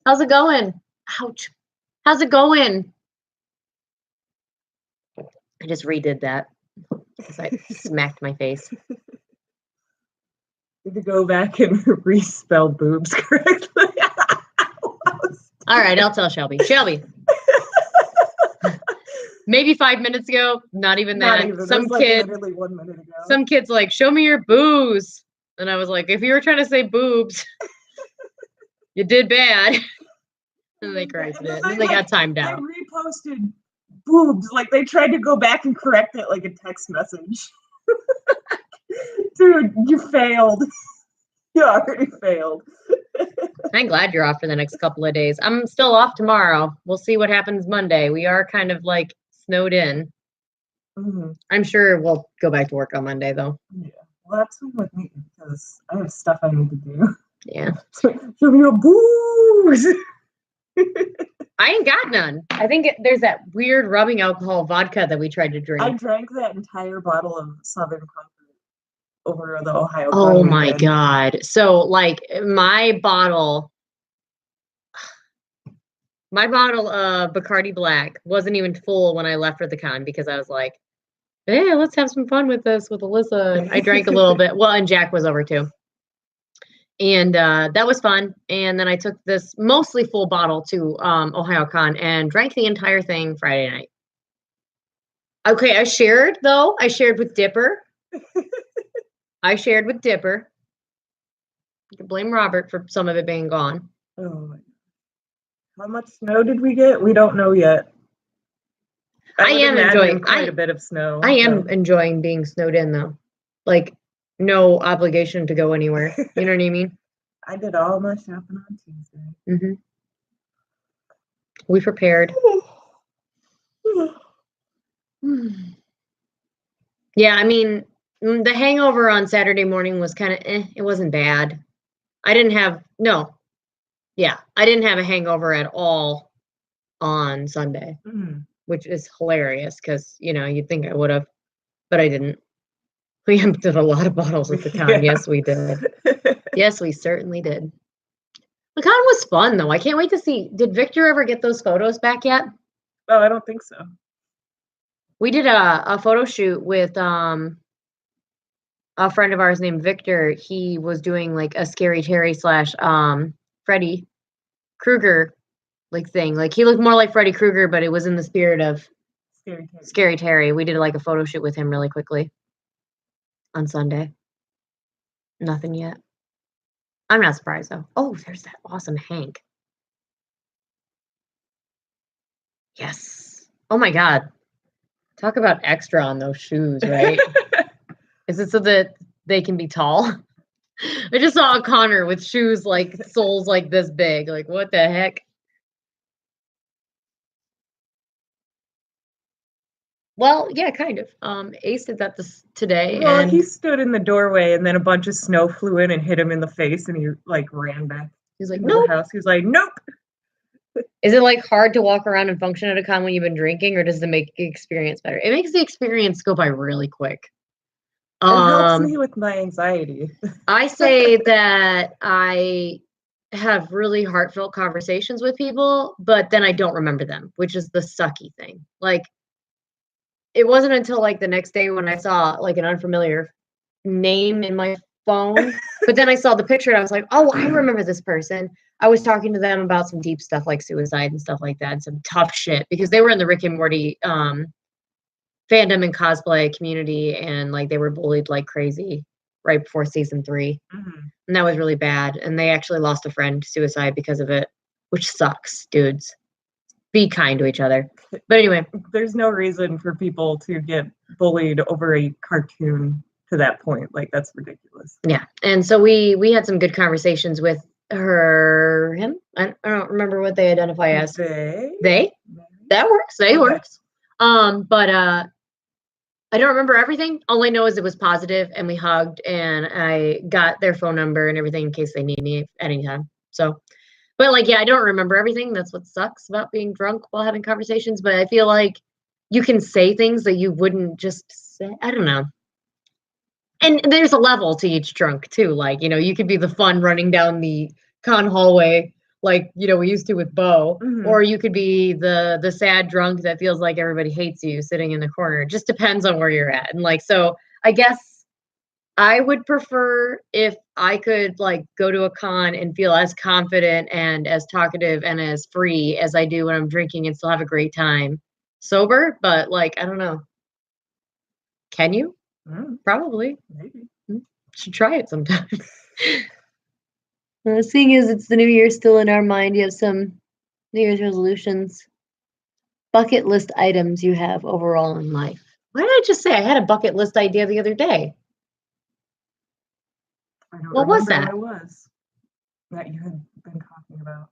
How's it going? Ouch. How's it going? I just redid that because I smacked my face. Need to go back and respell boobs correctly. All right, I'll tell Shelby. Shelby. Maybe 5 minutes ago, not even that. Some kid, literally 1 minute ago. Some kid's show me your boobs. And I was like, if you were trying to say boobs, you did bad. And they corrected it. And they got timed out. They reposted boobs. They tried to go back and correct it like a text message. Dude, you failed. You already failed. I'm glad you're off for the next couple of days. I'm still off tomorrow. We'll see what happens Monday. We are kind of snowed in. Mm-hmm. I'm sure we'll go back to work on Monday, though. Yeah. Well, that's fine with me because I have stuff I need to do. Yeah. Show me your boobs. I ain't got none. I think there's that weird rubbing alcohol vodka that we tried to drink. I drank that entire bottle of Southern Comfort over the Ohio. Oh my god. So my bottle of Bacardi Black wasn't even full when I left for the con because I was like, hey, let's have some fun with this with Alyssa. And I drank a little bit. Well, and Jack was over too. And that was fun. And then I took this mostly full bottle to Ohio Con and drank the entire thing Friday night. Okay, I shared with Dipper. I can blame Robert for some of it being gone. Oh, how much snow did we get? We don't know yet. I am enjoying quite a bit of snow. I am enjoying being snowed in though. No obligation to go anywhere. You know what I mean? I did all my shopping on Tuesday. Mm-hmm. We prepared. Yeah, I mean, the hangover on Saturday morning was kind of it wasn't bad. I didn't have a hangover at all on Sunday, which is hilarious because, you'd think I would have, but I didn't. We emptied a lot of bottles at the con. Yeah. Yes, we did. Yes, we certainly did. The con was fun, though. I can't wait to see. Did Victor ever get those photos back yet? Oh, I don't think so. We did a photo shoot with a friend of ours named Victor. He was doing a Scary Terry / Freddy Krueger thing. He looked more like Freddy Krueger, but it was in the spirit of Scary Terry. We did a photo shoot with him really quickly on Sunday. Nothing yet. I'm not surprised though. Oh, there's that awesome Hank. Yes. Oh my God. Talk about extra on those shoes, right? Is it so that they can be tall? I just saw a Connor with shoes like soles like this big. Like, what the heck? Well, yeah, kind of. Ace did that today. Well, and he stood in the doorway, and then a bunch of snow flew in and hit him in the face, and he like ran back he's like, into nope. the house. He was like, "Nope." Is it like hard to walk around and function at a con when you've been drinking, or does it make the experience better? It makes the experience go by really quick. It helps me with my anxiety. I say that I have really heartfelt conversations with people, but then I don't remember them, which is the sucky thing. Like, it wasn't until like the next day when I saw like an unfamiliar name in my phone, but then I saw the picture and I was like, oh, I remember this person. I was talking to them about some deep stuff like suicide and stuff like that, and some tough shit because they were in the Rick and Morty fandom and cosplay community, and like they were bullied like crazy right before season 3. And that was really bad. And they actually lost a friend to suicide because of it, which sucks, dudes. Be kind to each other. But anyway, there's no reason for people to get bullied over a cartoon to that point. Like, that's ridiculous. Yeah. And so we had some good conversations with him. I don't remember what they identify as. They? That works. They works. But I don't remember everything. All I know is it was positive, and we hugged, and I got their phone number and everything in case they need me anytime. So, but like, yeah, I don't remember everything. That's what sucks about being drunk while having conversations. But I feel like you can say things that you wouldn't just say. I don't know. And there's a level to each drunk too. Like, you could be the fun running down the con hallway like, we used to with Bo, or you could be the sad drunk that feels like everybody hates you sitting in the corner. It just depends on where you're at. And like, so I guess I would prefer if I could like go to a con and feel as confident and as talkative and as free as I do when I'm drinking and still have a great time sober. But like, I don't know. Can you? Probably. Maybe. Should try it sometime. Seeing as it's the new year still in our mind, you have some New Year's resolutions, bucket list items you have overall in life. Why did I just say I had a bucket list idea the other day? What was that? What it was that you had been talking about.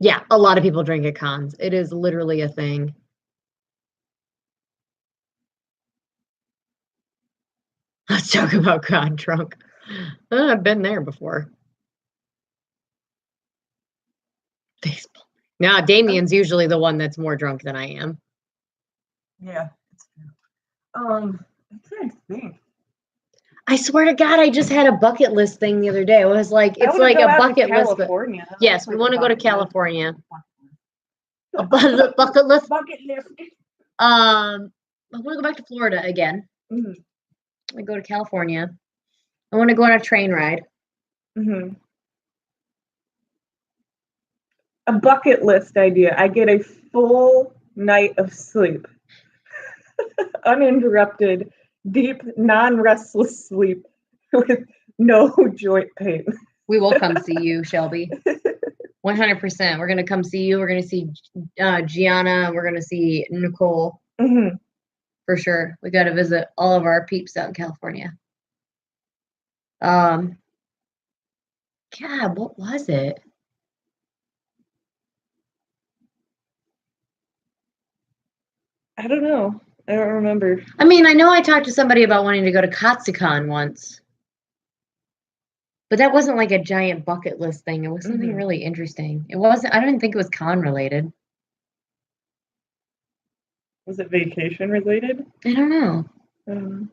Yeah, a lot of people drink at cons. It is literally a thing. Let's talk about con drunk. I've been there before. Baseball. Now, Damien's usually the one that's more drunk than I am. Yeah, it's true. I'm trying to think. I swear to God, I just had a bucket list thing the other day. It was like, it's like a bucket list. But yes, we want to go to California. A bucket list. Bucket list. I want to go back to Florida again. I go to California. I want to go on a train ride. A bucket list idea. I get a full night of sleep. Uninterrupted, deep, non-restless sleep with no joint pain. We will come see you, Shelby. 100%. We're going to come see you. We're going to see Gianna. We're going to see Nicole. For sure. We got to visit all of our peeps out in California. God, what was it? I don't know. I don't remember. I mean, I know I talked to somebody about wanting to go to Katsucon once. But that wasn't like a giant bucket list thing. It was something really interesting. It wasn't, I didn't think it was con related. Was it vacation related? I don't know.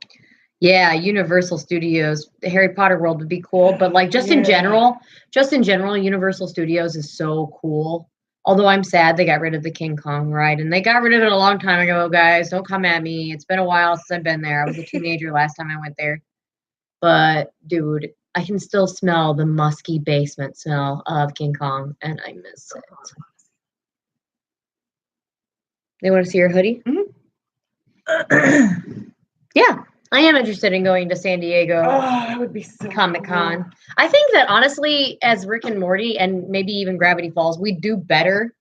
Yeah, Universal Studios, the Harry Potter world would be cool, but like just in general, Universal Studios is so cool. Although I'm sad they got rid of the King Kong ride, and they got rid of it a long time ago, guys. Don't come at me. It's been a while since I've been there. I was a teenager last time I went there. But dude, I can still smell the musky basement smell of King Kong, and I miss it. They want to see your hoodie? Yeah. I am interested in going to San Diego that would be so Comic-Con. cool. I think that honestly, as Rick and Morty and maybe even Gravity Falls, we do better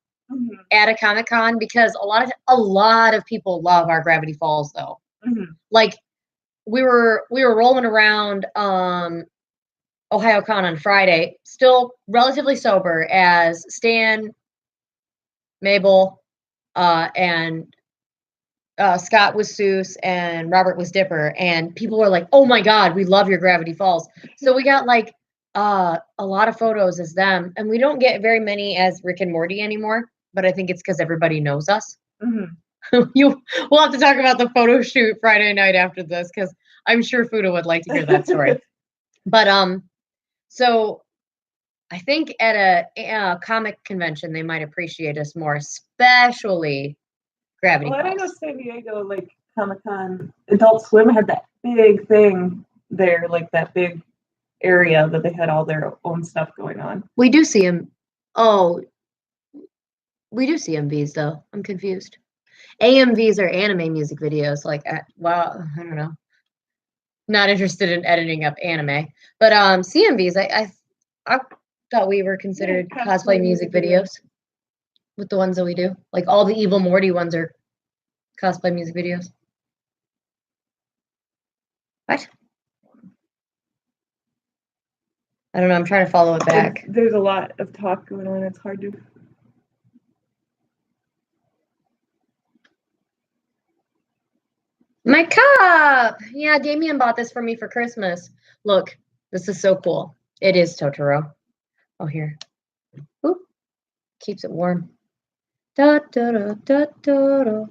at a Comic-Con because a lot of people love our Gravity Falls though. Like we were rolling around OhioCon on Friday, still relatively sober as Stan, Mabel, and Scott was Seuss and Robert was Dipper, and people were like, "Oh my God, we love your Gravity Falls." So we got like a lot of photos as them, and we don't get very many as Rick and Morty anymore. But I think it's because everybody knows us. We'll have to talk about the photo shoot Friday night after this because I'm sure Fuda would like to hear that story. But so I think at a comic convention they might appreciate us more, especially Gravity Falls. I know San Diego, like Comic-Con, Adult Swim had that big thing there, like that big area that they had all their own stuff going on. We do see them. Oh, we do see MVs though. I'm confused. AMVs are anime music videos. Like, well, I don't know. Not interested in editing up anime, but CMVs. I thought we were considered cosplay music videos with the ones that we do. Like all the Evil Morty ones are cosplay music videos. What? I don't know. I'm trying to follow it back. There's a lot of talk going on. It's hard to. My cup! Yeah, Damien bought this for me for Christmas. Look, this is so cool. It is Totoro. Oh, here. Oop. Keeps it warm. Da da da da da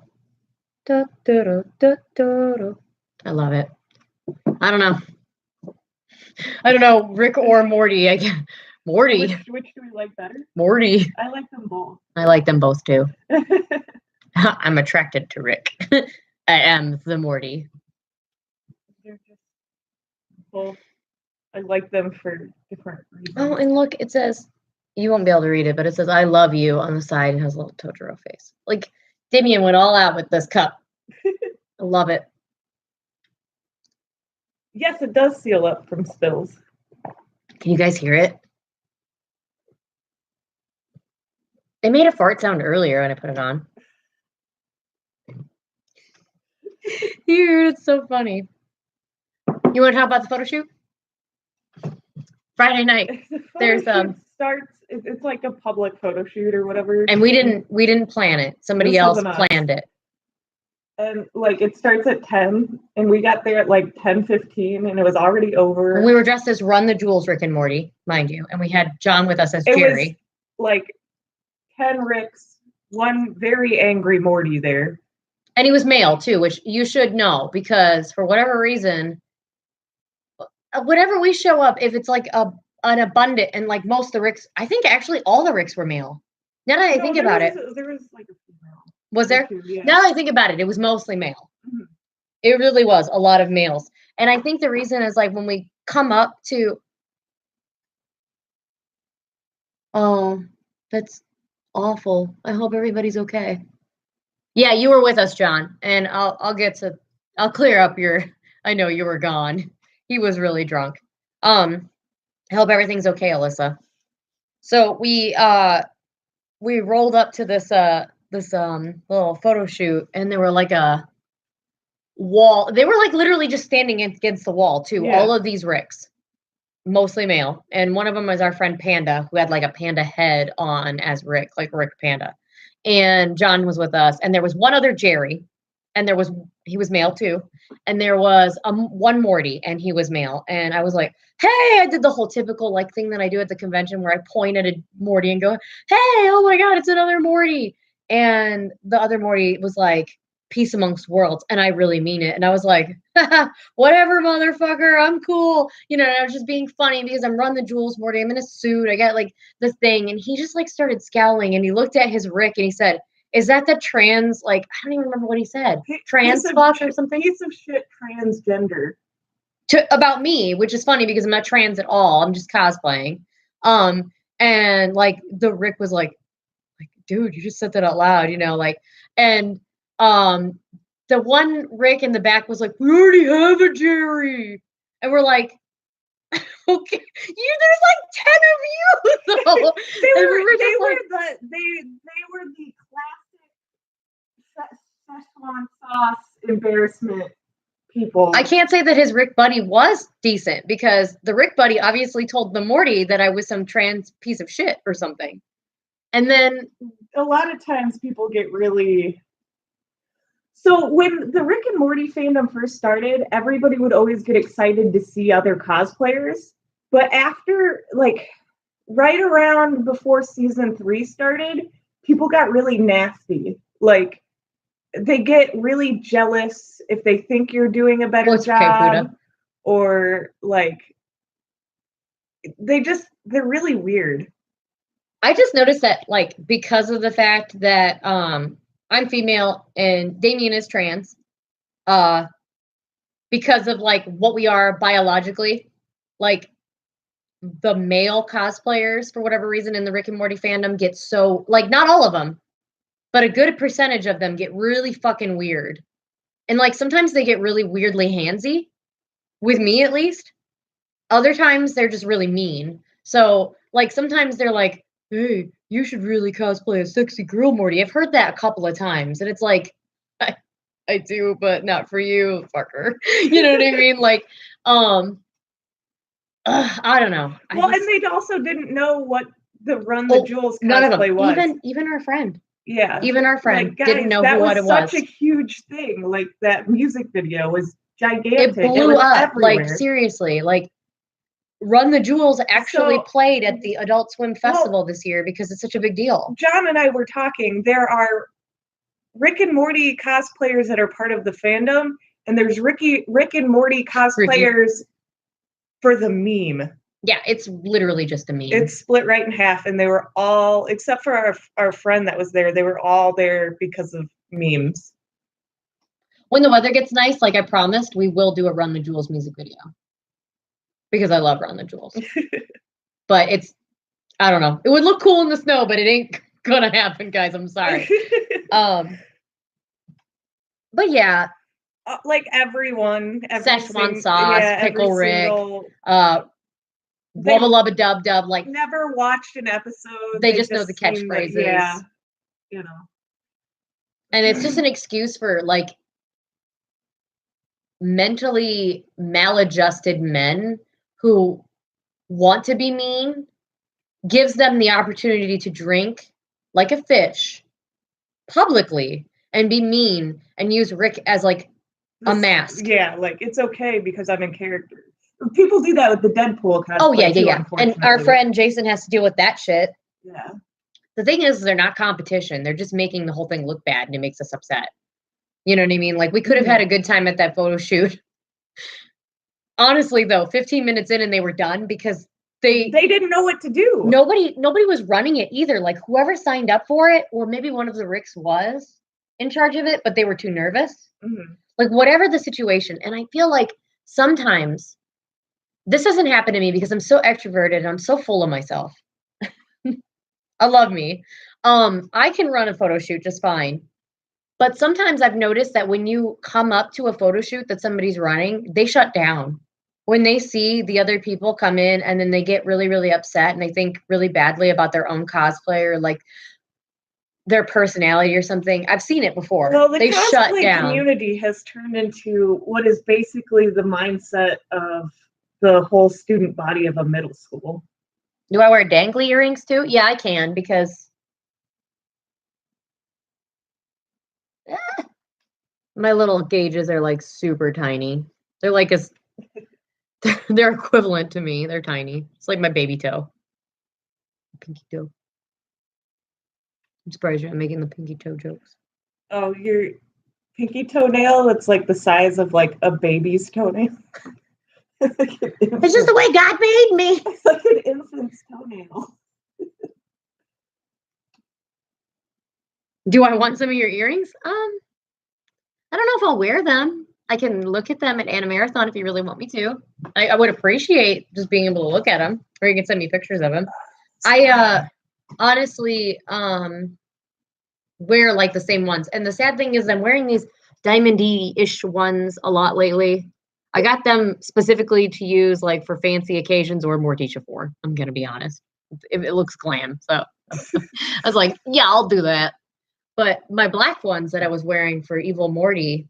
da da da da. I love it. I don't know, Rick or Morty. Morty. Which do we like better? Morty. I like them both. I like them both too. I'm attracted to Rick. I am the Morty. They're just both. I like them for different reasons. Oh, and look, it says, you won't be able to read it, but it says, "I love you" on the side and has a little Totoro face. Like, Damien went all out with this cup. I love it. Yes, it does seal up from spills. Can you guys hear it? It made a fart sound earlier when I put it on. It's so funny. You want to talk about the photo shoot? Friday night. There's starts. It's like a public photo shoot or whatever. And we didn't plan it. Somebody else planned it. And like it starts at 10, and we got there at like 10:15, and it was already over. And we were dressed as Run the Jewels, Rick and Morty, mind you, and we had John with us as Jerry. Was like 10 Ricks, one very angry Morty there. And he was male too, which you should know because for whatever reason, whenever we show up, if it's like an abundant and like most of the Ricks, I think actually all the Ricks were male. Now that I think about it, there was like a female. Was there? Yeah. Now that I think about it, it was mostly male. It really was a lot of males. And I think the reason is like when we come up to, oh, that's awful. I hope everybody's okay. Yeah, you were with us, John, and I'll clear up I know you were gone. He was really drunk. I hope everything's okay, Alyssa. So we rolled up to this little photo shoot, and there were like a wall. They were like literally just standing against the wall too. Yeah. All of these Ricks, mostly male, and one of them was our friend Panda, who had like a panda head on as Rick, like Rick Panda. And John was with us, and there was one other Jerry, and he was male too, and there was one Morty, and he was male. And I was like, hey, I did the whole typical like thing that I do at the convention where I point at a Morty and go, hey, oh my God, it's another Morty. And the other Morty was like, peace amongst worlds, and I really mean it. And I was like, whatever, motherfucker, I'm cool. And I was just being funny because I'm Run the Jewels Morty. I'm in a suit. I got like the thing. And he just like started scowling, and he looked at his Rick and he said, is that the trans, like, I don't even remember what he said. Trans fuck or something? Piece of shit transgender. About me, which is funny because I'm not trans at all. I'm just cosplaying. And like the Rick was like, dude, you just said that out loud, like, and the one Rick in the back was like, "We already have a Jerry," and we're like, "Okay, there's like 10 of you." So, they were the classic Szechuan sauce embarrassment people. I can't say that his Rick buddy was decent because the Rick buddy obviously told the Morty that I was some trans piece of shit or something. And then a lot of times people get really. So when the Rick and Morty fandom first started, everybody would always get excited to see other cosplayers. But after, like, right around before season 3 started, people got really nasty. Like, they get really jealous if they think you're doing a better job. Or, like, they're really weird. I just noticed that, like, because of the fact that I'm female and Damien is trans, because of like what we are biologically, like the male cosplayers for whatever reason in the Rick and Morty fandom get so, like, not all of them, but a good percentage of them get really fucking weird. And like sometimes they get really weirdly handsy, with me at least. Other times they're just really mean. So like sometimes they're like, "Hey, you should really cosplay a sexy girl, Morty." I've heard that a couple of times, and it's like, I do, but not for you, fucker. You know what I mean? Like, I don't know. Well, and they also didn't know what the Run the Jewels cosplay was. Even our friend. Yeah. Even our friend, like, guys, didn't know what it was. That was such a huge thing. Like, that music video was gigantic. It blew up. Everywhere. Like, seriously. Like, Run the Jewels actually played at the Adult Swim Festival this year because it's such a big deal. John and I were talking. There are Rick and Morty cosplayers that are part of the fandom, and there's Rick and Morty cosplayers for the meme. Yeah, it's literally just a meme. It's split right in half, and they were all, except for our friend that was there, they were all there because of memes. When the weather gets nice, like I promised, we will do a Run the Jewels music video. Because I love Run the Jewels. But it's, I don't know. It would look cool in the snow, but it ain't gonna happen, guys. I'm sorry. But yeah. Like everyone. Szechuan sauce, Pickle Rick, Wubba Lubba Dub Dub. Like, never watched an episode. They just know the catchphrases. Yeah. You know. And it's just an excuse for, like, mentally maladjusted men who want to be mean, gives them the opportunity to drink like a fish publicly and be mean and use Rick as like a mask. Yeah, like it's okay because I'm in character. People do that with the Deadpool cosplay. Oh yeah. And our friend Jason has to deal with that shit. Yeah. The thing is, they're not competition. They're just making the whole thing look bad, and it makes us upset. You know what I mean? Like, we could have had a good time at that photo shoot. Honestly, though, 15 minutes in and they were done because they didn't know what to do. Nobody was running it either. Like, whoever signed up for it, or maybe one of the Ricks was in charge of it, but they were too nervous. Mm-hmm. Like, whatever the situation. And I feel like sometimes this doesn't happen to me because I'm so extroverted and I'm so full of myself. I love me. I can run a photo shoot just fine. But sometimes I've noticed that when you come up to a photo shoot that somebody's running, they shut down. When they see the other people come in and then they get really, really upset and they think really badly about their own cosplay or like their personality or something. I've seen it before. Well, the they shut down. Community has turned into what is basically the mindset of the whole student body of a middle school. Do I wear dangly earrings too? Yeah, I can because my little gauges are like super tiny. They're like they're equivalent to me. They're tiny. It's like my baby toe. Pinky toe. I'm surprised you're not making the pinky toe jokes. Oh, your pinky toenail? It's like the size of like a baby's toenail. It's just the way God made me. It's like an infant's toenail. Do I want some of your earrings? I don't know if I'll wear them. I can look at them at Anna Marathon if you really want me to. I would appreciate just being able to look at them, or you can send me pictures of them. I honestly wear like the same ones. And the sad thing is I'm wearing these diamondy-ish ones a lot lately. I got them specifically to use like for fancy occasions or Morticia for. I'm gonna be honest. It looks glam, so I was like, yeah, I'll do that. But my black ones that I was wearing for Evil Morty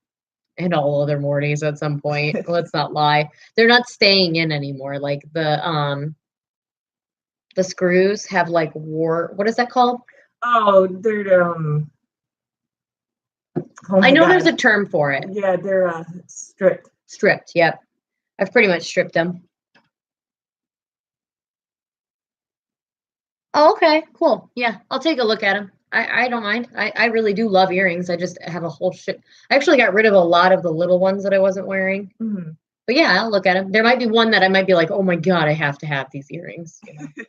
and all other Mortys at some point, let's not lie, they're not staying in anymore. Like the screws have like what is that called? Oh, they're oh I know God. there's a term for it. Yeah, they're stripped. Stripped, yep. I've pretty much stripped them. Oh, okay, cool. Yeah, I'll take a look at them. I don't mind. I really do love earrings. I just have a whole shit. I actually got rid of a lot of the little ones that I wasn't wearing. Mm-hmm. But yeah, I'll look at them. There might be one that I might be like, oh my God, I have to have these earrings. You know? So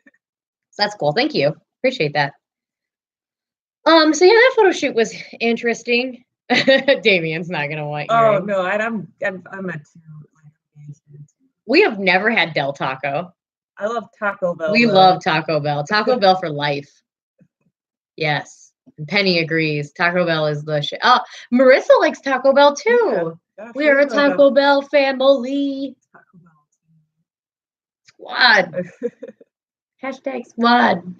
that's cool. Thank you. Appreciate that. So yeah, that photo shoot was interesting. Damien's not gonna want earrings. Oh no, I'm a two. We have never had Del Taco. I love Taco Bell. We love Taco Bell. Taco Bell for life. Yes. And Penny agrees. Taco Bell is the shit. Oh, Marissa likes Taco Bell too. Yeah, gosh, we are a Taco Bell family. Taco Bell squad. Hashtag squad.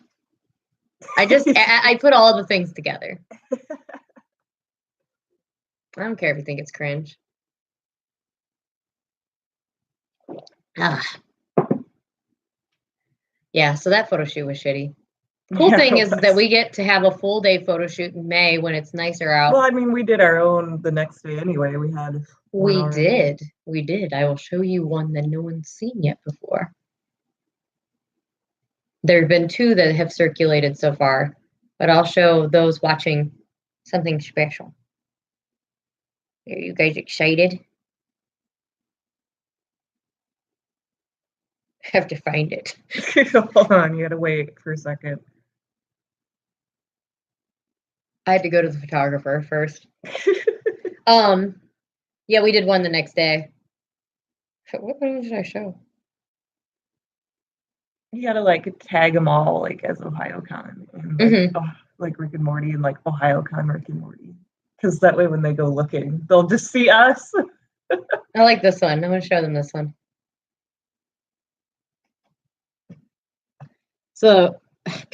I put all the things together. I don't care if you think it's cringe. Yeah, so that photo shoot was shitty. Cool thing is that we get to have a full day photo shoot in May when it's nicer out. Well, I mean, we did our own the next day anyway. We did. I will show you one that no one's seen yet before. There have been two that have circulated so far, but I'll show those watching something special. Are you guys excited? I have to find it. Hold on, you gotta wait for a second. I had to go to the photographer first. Yeah, we did one the next day. What one did I show? You gotta like tag them all like as OhioCon and like Rick and Morty and like OhioCon Rick and Morty, because that way when they go looking, they'll just see us. I like this one. I'm gonna show them this one. So,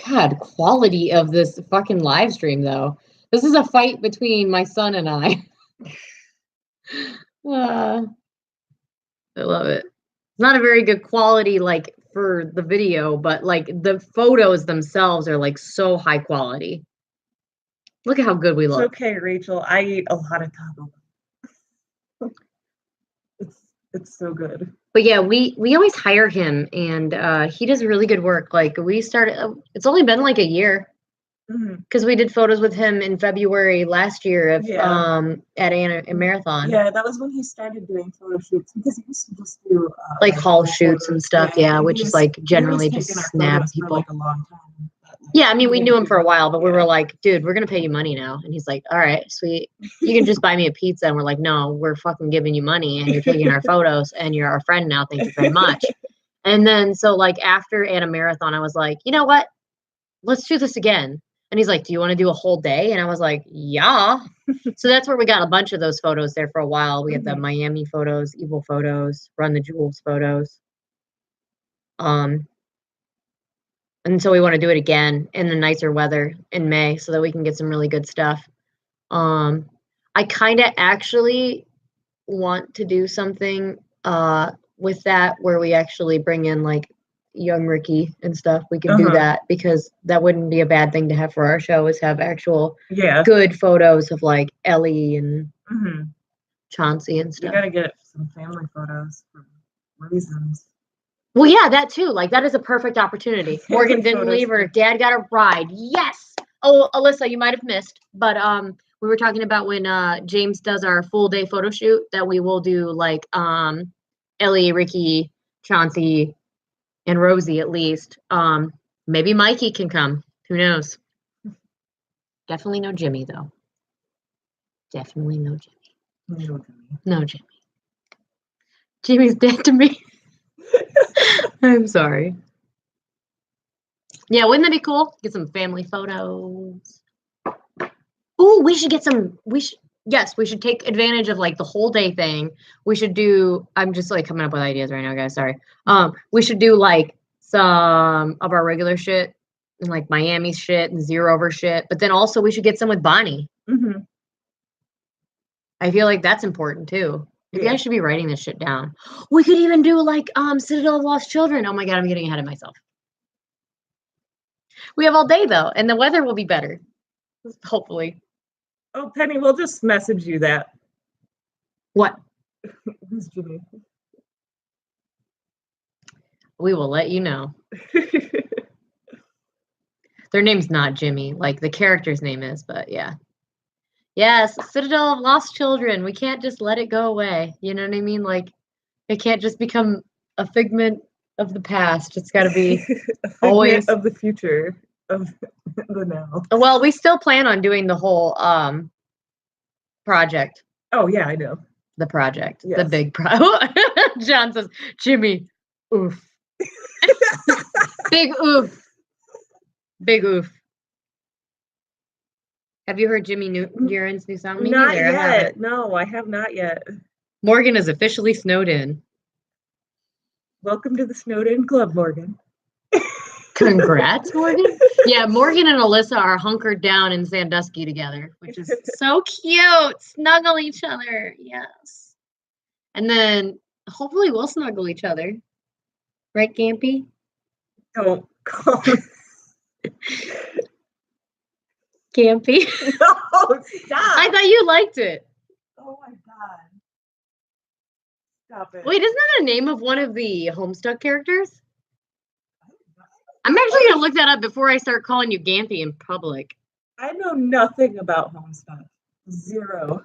God, quality of this fucking live stream though. This is a fight between my son and I. I love it. It's not a very good quality like for the video, but like the photos themselves are like so high quality. Look at how good we look. It's okay, Rachel. I eat a lot of Taco Bell. It's so good. But yeah, we always hire him, and he does really good work. Like we started, it's only been like a year because we did photos with him in February last year of at a marathon. Yeah, that was when he started doing photo shoots, because he used to just do like haul shoots and stuff. Yeah, which is like generally just snap people. For like a long time. Yeah, I mean, we knew him for a while, but we were like, dude, we're going to pay you money now. And he's like, all right, sweet. You can just buy me a pizza. And we're like, no, we're fucking giving you money and you're taking our photos and you're our friend now. Thank you very much. And then, so like after at a marathon, I was like, you know what? Let's do this again. And he's like, do you want to do a whole day? And I was like, yeah. So that's where we got a bunch of those photos there for a while. We had the Miami photos, Evil photos, Run the Jewels photos. And so we want to do it again in the nicer weather in May so that we can get some really good stuff. I kind of actually want to do something with that where we actually bring in like young Ricky and stuff. We could do that because that wouldn't be a bad thing to have for our show, is have actual good photos of like Ellie and Chauncey and stuff. You got to get some family photos for reasons. Well, yeah, that too. Like, that is a perfect opportunity. Morgan didn't leave her. Dad got a ride. Yes. Oh, Alyssa, you might have missed, but we were talking about when James does our full day photo shoot that we will do like Ellie, Ricky, Chauncey, and Rosie at least. Maybe Mikey can come. Who knows? Definitely no Jimmy though. Definitely no Jimmy. No Jimmy. Jimmy's dead to me. I'm sorry. Yeah, wouldn't that be cool? Get some family photos. Ooh, we should get some. yes, we should take advantage of like the whole day thing. We should do, I'm just like coming up with ideas right now, guys. Sorry. We should do like some of our regular shit and like Miami shit and Zero Over shit. But then also we should get some with Bonnie. Mm-hmm. I feel like that's important too. Maybe I Yeah. should be writing this shit down. We could even do like Citadel of Lost Children. Oh my god, I'm getting ahead of myself. We have all day though, and the weather will be better. Hopefully. Oh, Penny, we'll just message you that. What? Who's Jimmy? We will let you know. Their name's not Jimmy. Like the character's name is, but yeah. Yes, Citadel of Lost Children. We can't just let it go away. You know what I mean? Like it can't just become a figment of the past. It's got to be always of the future of the now. Well, we still plan on doing the whole project. Oh yeah, I know. The project. Yes. The big John says, Jimmy, oof. Big oof. Big oof. Have you heard Jimmy Urin's new song? Me Not neither. yet. No, I have not yet. Morgan is officially snowed in. Welcome to the Snowed In Club, Morgan. Congrats, Morgan. Yeah, Morgan and Alyssa are hunkered down in Sandusky together, which is so cute. Snuggle each other. Yes. And then hopefully we'll snuggle each other. Right, Gampy? Don't call me. Gampy. No, stop. I thought you liked it. Oh my god. Stop it. Wait, isn't that a name of one of the Homestuck characters? I'm actually going to look that up before I start calling you Gampy in public. I know nothing about Homestuck. Zero.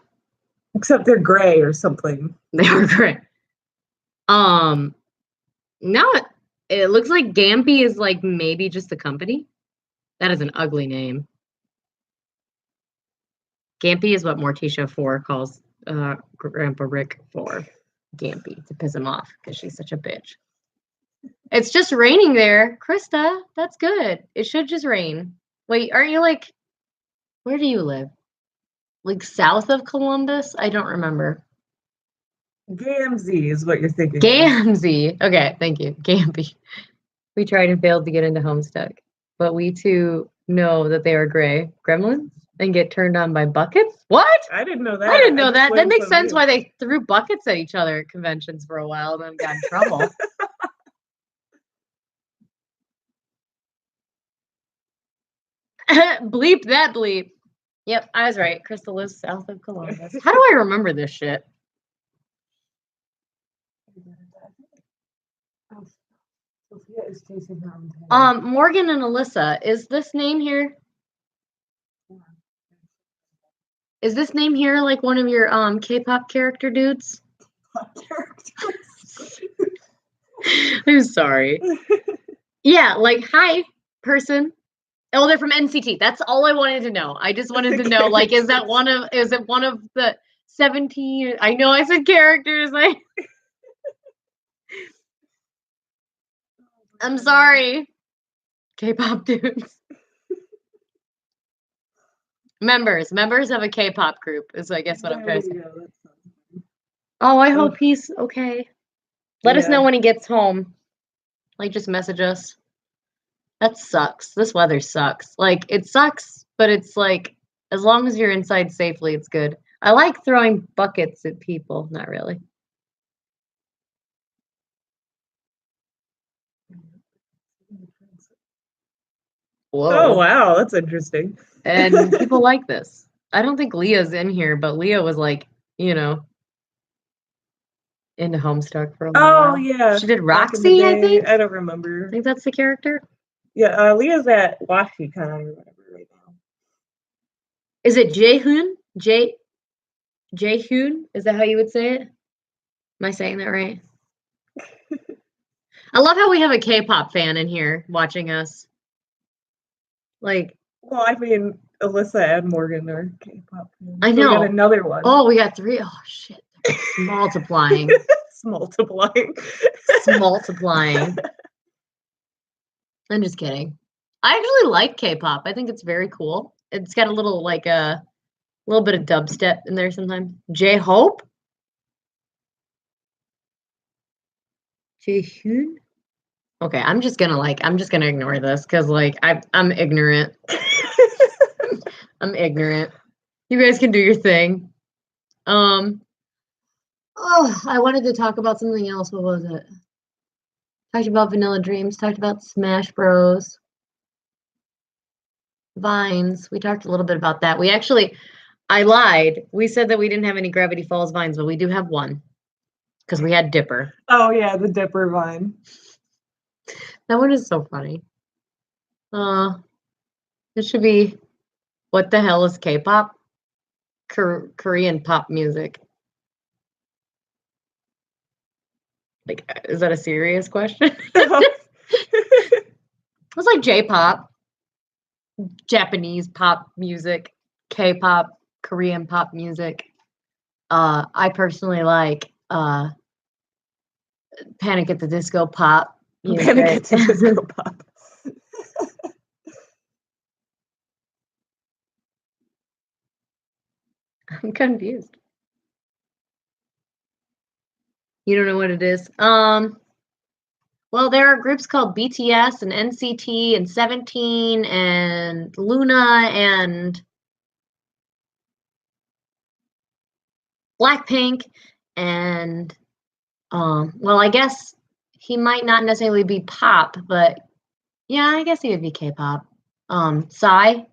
Except they're gray or something. They were great. Now it looks like Gampy is like maybe just a company. That is an ugly name. Gampy is what Morticia 4 calls Grandpa Rick for Gampy to piss him off because she's such a bitch. It's just raining there. Krista, that's good. It should just rain. Wait, aren't you like, where do you live? Like south of Columbus? I don't remember. Gamsey is what you're thinking. Gamsey. Okay, thank you. Gampy. We tried and failed to get into Homestuck, but we too know that they are gray gremlins and get turned on by buckets. What? I didn't know that. I didn't know that. That makes sense why they threw buckets at each other at conventions for a while and then got in trouble. Bleep that bleep. Yep, I was right. Crystal lives south of Columbus. How do I remember this shit? Sophia is chasing her own tail. Morgan and Alyssa, is this name here? Is this name here like one of your K-pop character dudes? I'm sorry. Yeah, like hi, person. Oh, they're from NCT. That's all I wanted to know. I just wanted to know, like, is it one of the 17? I know I said characters. I'm sorry. K-pop dudes. Members of a K-pop group is, I guess, what I'm trying to say. Oh, I hope he's okay. Let us know when he gets home. Like, just message us. That sucks. This weather sucks. Like, it sucks, but it's like, as long as you're inside safely, it's good. I like throwing buckets at people. Not really. Whoa. Oh, wow. That's interesting. And people like this. I don't think Leah's in here, but Leah was like, you know, into Homestuck for a while. Oh, yeah. She did Roxy, I think. I don't remember. I think that's the character. Yeah, Leah's at WashCon or whatever right now. Is it Jaehoon? Jaehoon? Is that how you would say it? Am I saying that right? I love how we have a K-pop fan in here watching us. Like, well, I mean, Alyssa and Morgan are K-pop fans. I know. We got another one. Oh, we got 3. Oh shit. It's multiplying. It's multiplying. It's multiplying. I'm just kidding. I actually like K-pop. I think it's very cool. It's got a little like little bit of dubstep in there sometimes. J-Hope? J-Hoon? Okay, I'm just gonna ignore this because like I'm ignorant. I'm ignorant. You guys can do your thing. Oh, I wanted to talk about something else. What was it? Talked about Vanilla Dreams, talked about Smash Bros. Vines. We talked a little bit about that. I lied. We said that we didn't have any Gravity Falls vines, but we do have one. Because we had Dipper. Oh yeah, the Dipper vine. That one is so funny. It should be, what the hell is K-pop? Korean pop music. Like, is that a serious question? It's like J-pop, Japanese pop music, K-pop, Korean pop music. I personally like Panic at the Disco pop music. Panic at the Disco pop. I'm confused. You don't know what it is? Well, there are groups called BTS and NCT and 17 and Luna and Blackpink and well, I guess he might not necessarily be pop, but yeah, I guess he would be K-pop. Psy,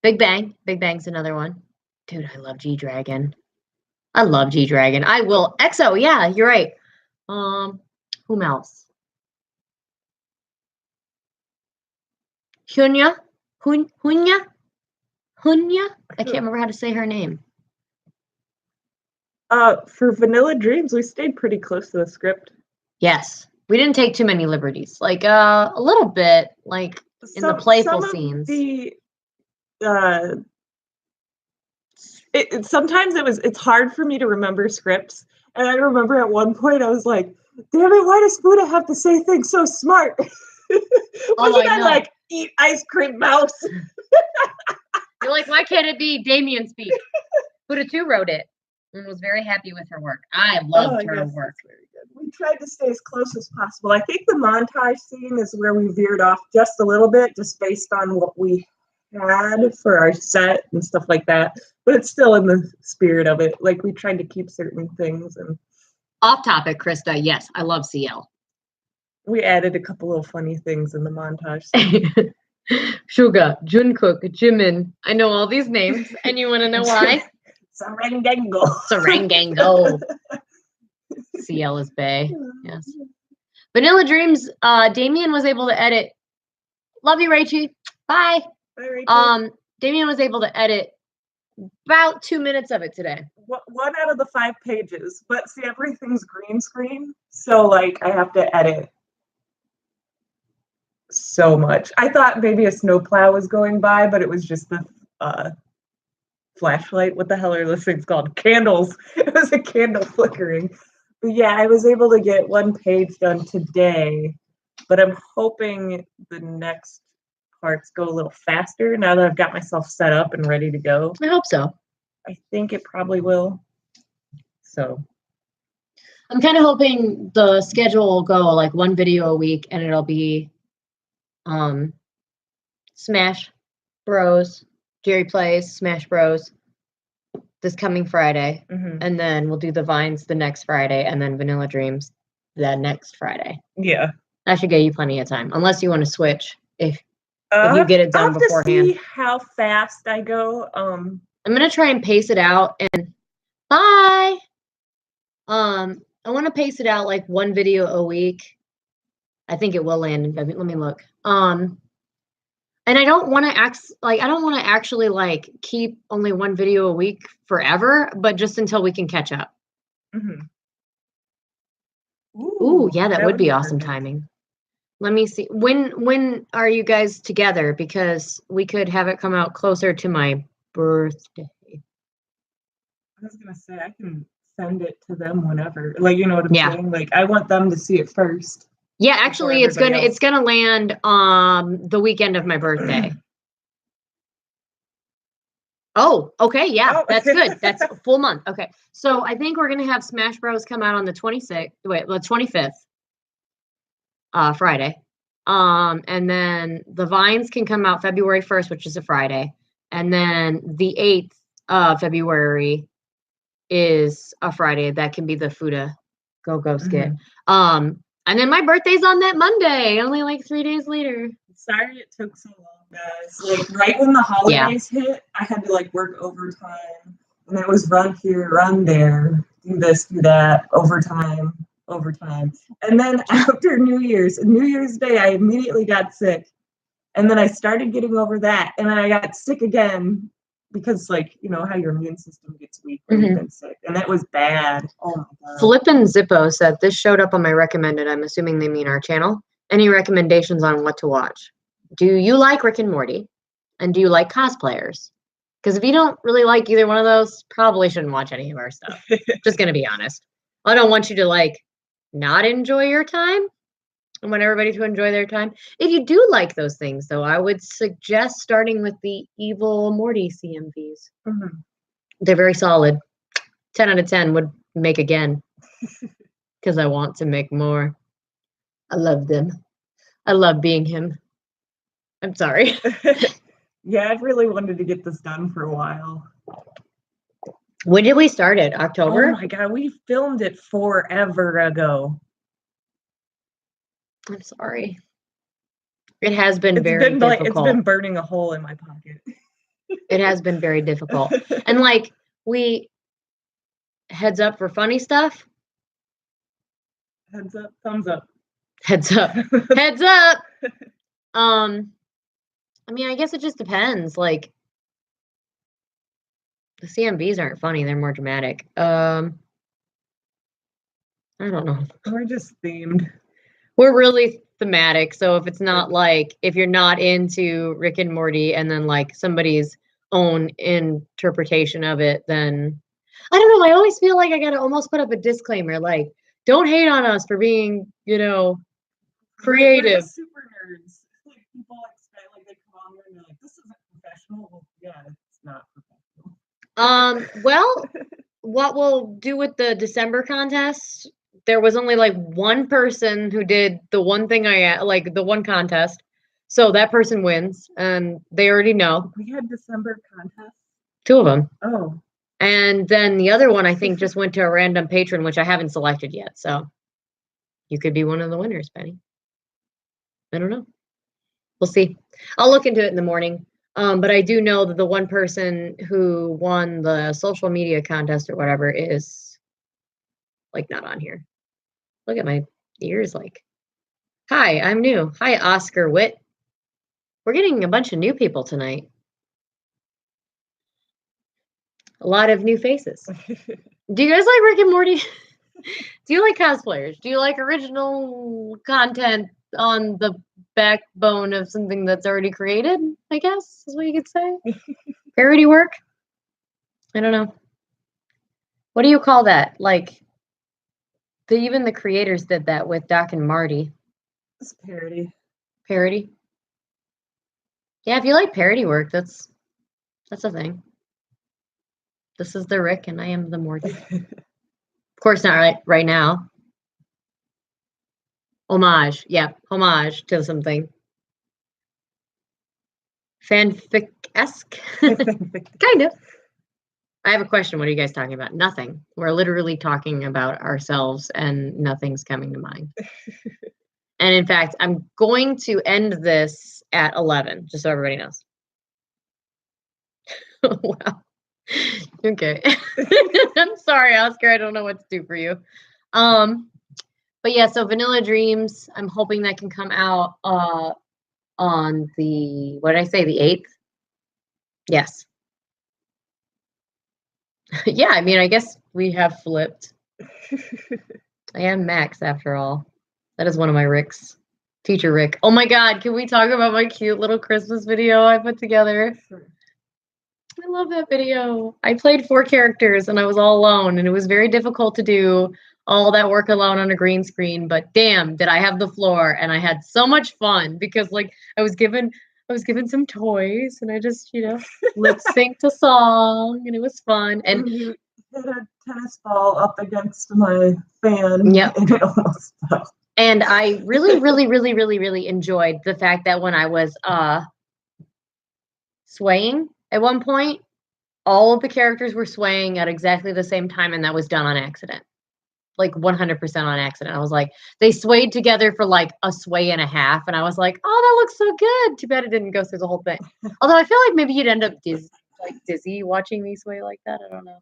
Big Bang. Big Bang's another one. Dude, I love G-Dragon. I love G-Dragon. I will. EXO, yeah, you're right. Whom else? Hunya? Hunya? I can't remember how to say her name. For Vanilla Dreams, we stayed pretty close to the script. Yes. We didn't take too many liberties. Like, a little bit, like, in the playful scenes. Sometimes it's hard for me to remember scripts. And I remember at one point I was like, damn it, why does Buddha have to say things so smart? Wasn't I like, eat ice cream, mouse? You're like, why can't it be Damien speak? Buddha 2 wrote it and was very happy with her work. I loved her work. Very good. We tried to stay as close as possible. I think the montage scene is where we veered off just a little bit, just based on what we had for our set and stuff like that. But it's still in the spirit of it. Like, we tried to keep certain things. And off topic, Krista. Yes, I love CL. We added a couple of funny things in the montage. Suga, Jungkook, Jimin. I know all these names, and you want to know why? Sarangango. Sarangango. CL is Bae. Yes. Vanilla Dreams. Damien was able to edit. Love you, Rachie. Bye. Bye, Rachie. Damien was able to edit about 2 minutes of it today. 1 out of the 5 pages, but see, everything's green screen, so like I have to edit so much. I thought maybe a snowplow was going by, but it was just the flashlight. What the hell are those things called? Candles. It was a candle flickering. But yeah, I was able to get 1 page done today, but I'm hoping the next parts go a little faster now that I've got myself set up and ready to go. I hope so. I think it probably will. So I'm kind of hoping the schedule will go like 1 video a week, and it'll be Smash Bros. Jerry Plays Smash Bros. This coming Friday, and then we'll do the Vines the next Friday, and then Vanilla Dreams the next Friday. Yeah, that should get you plenty of time, unless you want to switch. If you get it done beforehand. To see how fast I go. I'm gonna try and pace it out. And bye. I want to pace it out like 1 video a week. I think it will land. Let me look. And I don't want to actually like keep only 1 video a week forever, but just until we can catch up. Ooh, yeah, that would be awesome timing. Let me see. When are you guys together? Because we could have it come out closer to my birthday. I was gonna say I can send it to them whenever. Like, you know what I'm saying? Like, I want them to see it first. Yeah, actually it's gonna land the weekend of my birthday. Oh, okay, yeah, Oh. that's good. That's a full month. Okay, so I think we're gonna have Smash Bros come out on the 26th. Wait, the 25th, Friday. And then the Vines can come out February 1st, which is a Friday, and then the 8th of February is a Friday. That can be the Fuda Go skit. And then my birthday's on that Monday, only like 3 days later. Sorry it took so long, guys. Like right when the holidays hit, I had to like work overtime, and it was run here, run there, do this, do that, overtime. And then after New Year's Day, I immediately got sick, and then I started getting over that, and then I got sick again because, like, you know how your immune system gets weak when you've been sick, and that was bad. Oh my god. Flippin' Zippo said this showed up on my recommended. I'm assuming they mean our channel. Any recommendations on what to watch? Do you like Rick and Morty? And do you like cosplayers? Because if you don't really like either one of those, probably shouldn't watch any of our stuff. Just gonna be honest. I don't want you to like not enjoy your time. I want everybody to enjoy their time. If you do like those things, though, I would suggest starting with the Evil Morty CMVs. They're very solid. 10 out of 10 would make again. Because I want to make more. I love them. I love being him. I'm sorry. Yeah, I've really wanted to get this done for a while. When did we start it? October? Oh my god, we filmed it forever ago. I'm sorry. It has been very difficult. It's been burning a hole in my pocket. It has been very difficult. And like heads up for funny stuff. Heads up, thumbs up. Heads up. Heads up. I mean, I guess it just depends. Like the CMVs aren't funny, they're more dramatic. I don't know. We're just themed. We're really thematic. So if it's not like if you're not into Rick and Morty and then like somebody's own interpretation of it, then I don't know. I always feel like I gotta almost put up a disclaimer, like, don't hate on us for being, creative. We're super nerds. Like people expect like they come on there and they're like, this isn't professional. Well, yeah, it's not professional. Well, what we'll do with the December contest, there was only like one person who did the one thing the one contest. So that person wins and they already know. We had December contests? 2 of them. Oh. And then the other one, I think, just went to a random patron, which I haven't selected yet. So you could be one of the winners, Benny. I don't know. We'll see. I'll look into it in the morning. But I do know that the one person who won the social media contest or whatever is like not on here. Look at my ears like, hi, I'm new. Hi, Oscar Witt. We're getting a bunch of new people tonight. A lot of new faces. Do you guys like Rick and Morty? Do you like cosplayers? Do you like original content on the backbone of something that's already created? I guess is what you could say. Parody work? I don't know. What do you call that? Like, even the creators did that with Doc and Marty. It's parody. Parody? Yeah, if you like parody work, that's a thing. This is the Rick and I am the Morty. Of course not right now. Homage. Yeah, homage to something. Fanfic-esque? Kind of. I have a question. What are you guys talking about? Nothing. We're literally talking about ourselves and nothing's coming to mind. And in fact, I'm going to end this at 11, just so everybody knows. Wow. Okay. I'm sorry, Oscar. I don't know what to do for you. But yeah, so Vanilla Dreams, I'm hoping that can come out on the, what did I say, the 8th? Yes. Yeah, I mean, I guess we have flipped. I am Max after all. That is one of my Ricks. Teacher Rick. Oh my God, can we talk about my cute little Christmas video I put together? Sure. I love that video. I played 4 characters and I was all alone and it was very difficult to do all that work alone on a green screen, but damn, did I have the floor and I had so much fun because like I was given I was given some toys and I just, lip synced a song and it was fun. And you hit a tennis ball up against my fan. Yep. And it almost fell. And I really, really, really, really, really enjoyed the fact that when I was swaying at one point, all of the characters were swaying at exactly the same time, and that was done on accident. Like 100% on accident. I was like, they swayed together for like a sway and a half, and I was like, oh, that looks so good. Too bad it didn't go through the whole thing. Although I feel like maybe you'd end up dizzy watching me sway like that. I don't know.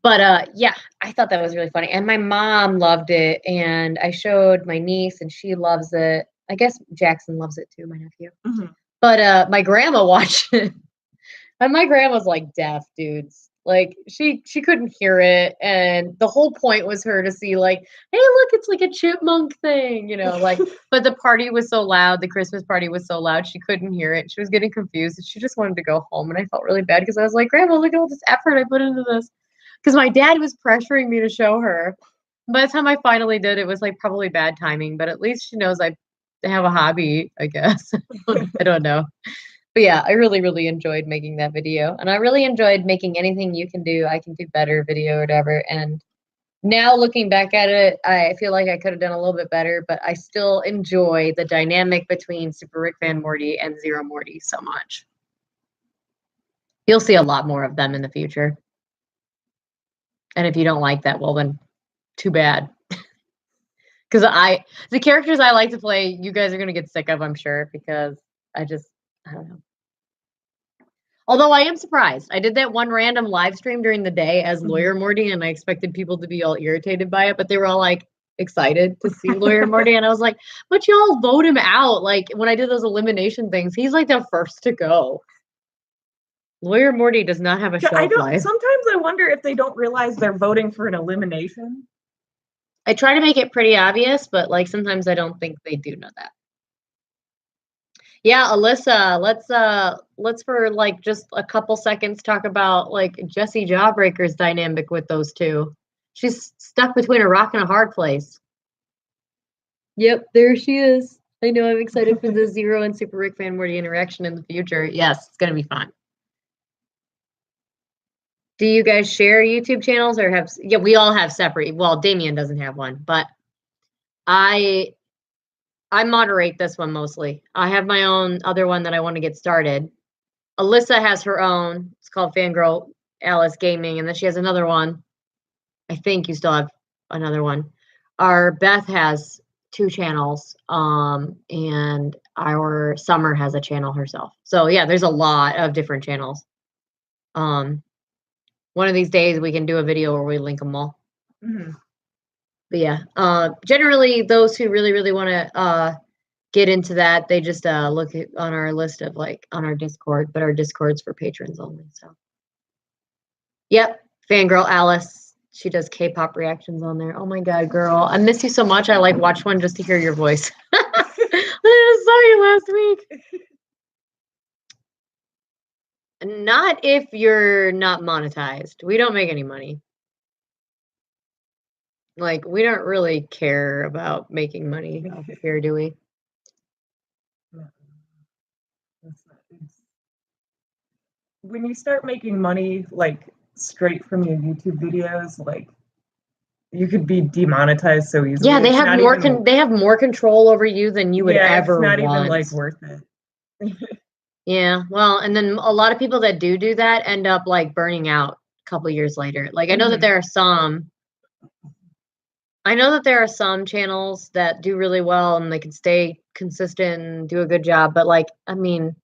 But yeah, I thought that was really funny. And my mom loved it. And I showed my niece and she loves it. I guess Jackson loves it too, my nephew. Mhm. But my grandma watched it. And my grandma's like deaf, dudes. Like she couldn't hear it. And the whole point was her to see like, hey, look, it's like a chipmunk thing, like, but the party was so loud, the Christmas party was so loud, she couldn't hear it. She was getting confused and she just wanted to go home. And I felt really bad because I was like, Grandma, look at all this effort I put into this. Because my dad was pressuring me to show her. By the time I finally did, it was like probably bad timing, but at least she knows I have a hobby, I guess. I don't know. But yeah, I really, really enjoyed making that video. And I really enjoyed making anything you can do, I can do better video or whatever. And now looking back at it, I feel like I could have done a little bit better, but I still enjoy the dynamic between Super Rick Van Morty and Zero Morty so much. You'll see a lot more of them in the future. And if you don't like that, well then too bad. Because the characters I like to play, you guys are gonna get sick of, I'm sure, because I don't know. Although I am surprised. I did that one random live stream during the day as Lawyer Morty, and I expected people to be all irritated by it, but they were all like excited to see Lawyer Morty. And I was like, but y'all vote him out. Like when I did those elimination things, he's like the first to go. Lawyer Morty does not have a shelf life. Sometimes I wonder if they don't realize they're voting for an elimination. I try to make it pretty obvious, but like sometimes I don't think they do know that. Yeah, Alyssa, let's for like just a couple seconds talk about like Jessie Jawbreaker's dynamic with those two. She's stuck between a rock and a hard place. Yep, there she is. I know I'm excited for the Zero and Super Rick Van Morty interaction in the future. Yes, it's gonna be fun. Do you guys share YouTube channels or have? Yeah, we all have separate. Well, Damien doesn't have one, but I moderate this one mostly. I have my own other one that I want to get started. Alyssa has her own. It's called Fangirl Alice Gaming, and then she has another one. I think you still have another one. Our Beth has 2 channels, and our Summer has a channel herself. So yeah, there's a lot of different channels. One of these days we can do a video where we link them all. Mm-hmm. But yeah, generally those who really, really want to get into that, they just look on our list of like on our Discord, but our Discord's for patrons only. So yep, Fangirl Alice, she does K-pop reactions on there. Oh my god, girl, I miss you so much. I like watch one just to hear your voice. I just saw you last week. Not if you're not monetized. We don't make any money. Like, we don't really care about making money off of here, do we? When you start making money, like, straight from your YouTube videos, like, you could be demonetized so easily. Yeah, they have more they have more control over you than you would ever want. It's not even, like, worth it. Yeah, well, and then a lot of people that do that end up, like, burning out a couple years later. Like, I know that there are some channels that do really well and they can stay consistent and do a good job, but like, I mean,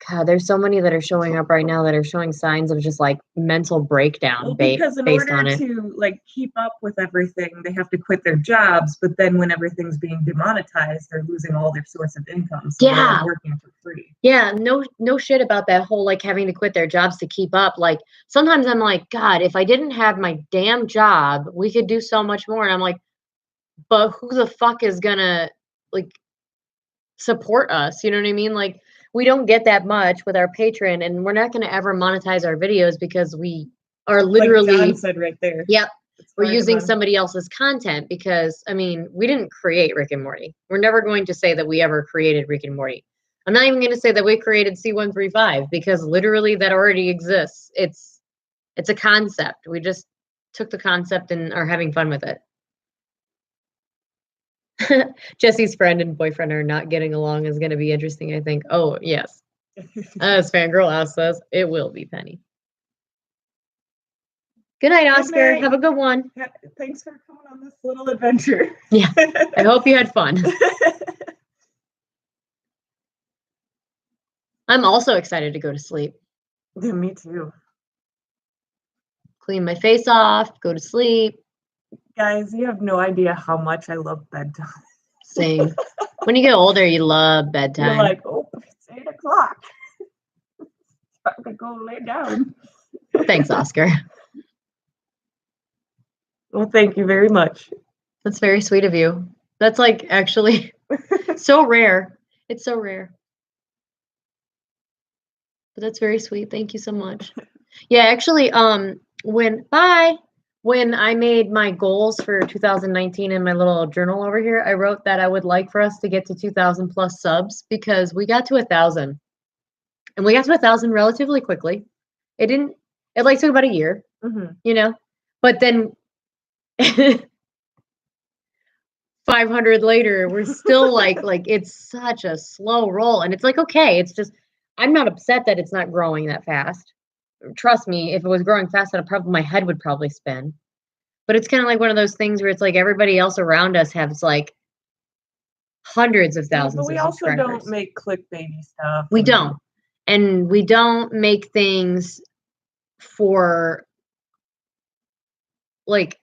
God, there's so many that are showing up right now that are showing signs of just like mental breakdown because in based on order it. to like keep up with everything, they have to quit their jobs, but then when everything's being demonetized, they're losing all their source of income. So they're working for free. Yeah, no shit about that whole like having to quit their jobs to keep up. Like sometimes I'm like, God, if I didn't have my damn job, we could do so much more. And I'm like, but who the fuck is gonna like support us? You know what I mean? Like we don't get that much with our Patreon, and we're not going to ever monetize our videos because we are literally, like John said right there. Yep, we're using somebody else's content because, I mean, we didn't create Rick and Morty. We're never going to say that we ever created Rick and Morty. I'm not even going to say that we created C135 because literally that already exists. It's a concept. We just took the concept and are having fun with it. Jesse's friend and boyfriend are not getting along is going to be interesting, I think. Oh, yes. As Fangirl House says, it will be Penny. Good night, Oscar. night. Have a good one. Thanks for coming on this little adventure. Yeah, I hope you had fun. I'm also excited to go to sleep. Yeah, me too. Clean my face off, go to sleep. Guys, you have no idea how much I love bedtime. Same. When you get older, you love bedtime. You're like, oh, it's 8 o'clock. Time to go lay down. Thanks, Oscar. Well, thank you very much. That's very sweet of you. That's like actually so rare. It's so rare. But that's very sweet. Thank you so much. Yeah, actually, when I made my goals for 2019 in my little journal over here, I wrote that I would like for us to get to 2,000 plus subs because we got to 1,000. And we got to 1,000 relatively quickly. It like took about a year, you know? But then 500 later, we're still like it's such a slow roll. And it's like, okay, it's just, I'm not upset that it's not growing that fast. Trust me, if it was growing fast, my head would probably spin. But it's kind of like one of those things where it's like everybody else around us has like hundreds of thousands but we of also subscribers. don't make clickbaity stuff. We don't. And we don't make things for like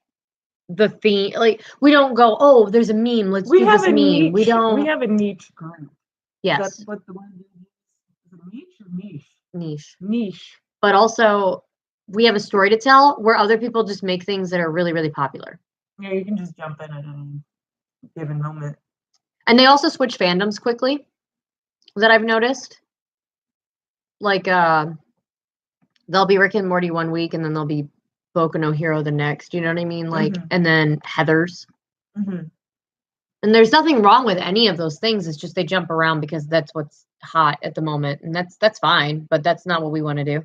the theme. Like we don't go, oh, there's a meme. Let's do this meme. Niche, we don't. We have a niche group. Yes. That's what the word is. Is it niche or niche? Niche. Niche. But also, we have a story to tell where other people just make things that are really, really popular. Yeah, you can just jump in at any given moment. And they also switch fandoms quickly that I've noticed. Like, there'll be Rick and Morty one week, and then there'll be Boku no Hero the next. You know what I mean? Like, and then Heathers. And there's nothing wrong with any of those things. It's just they jump around because that's what's hot at the moment, and that's fine. But that's not what we want to do.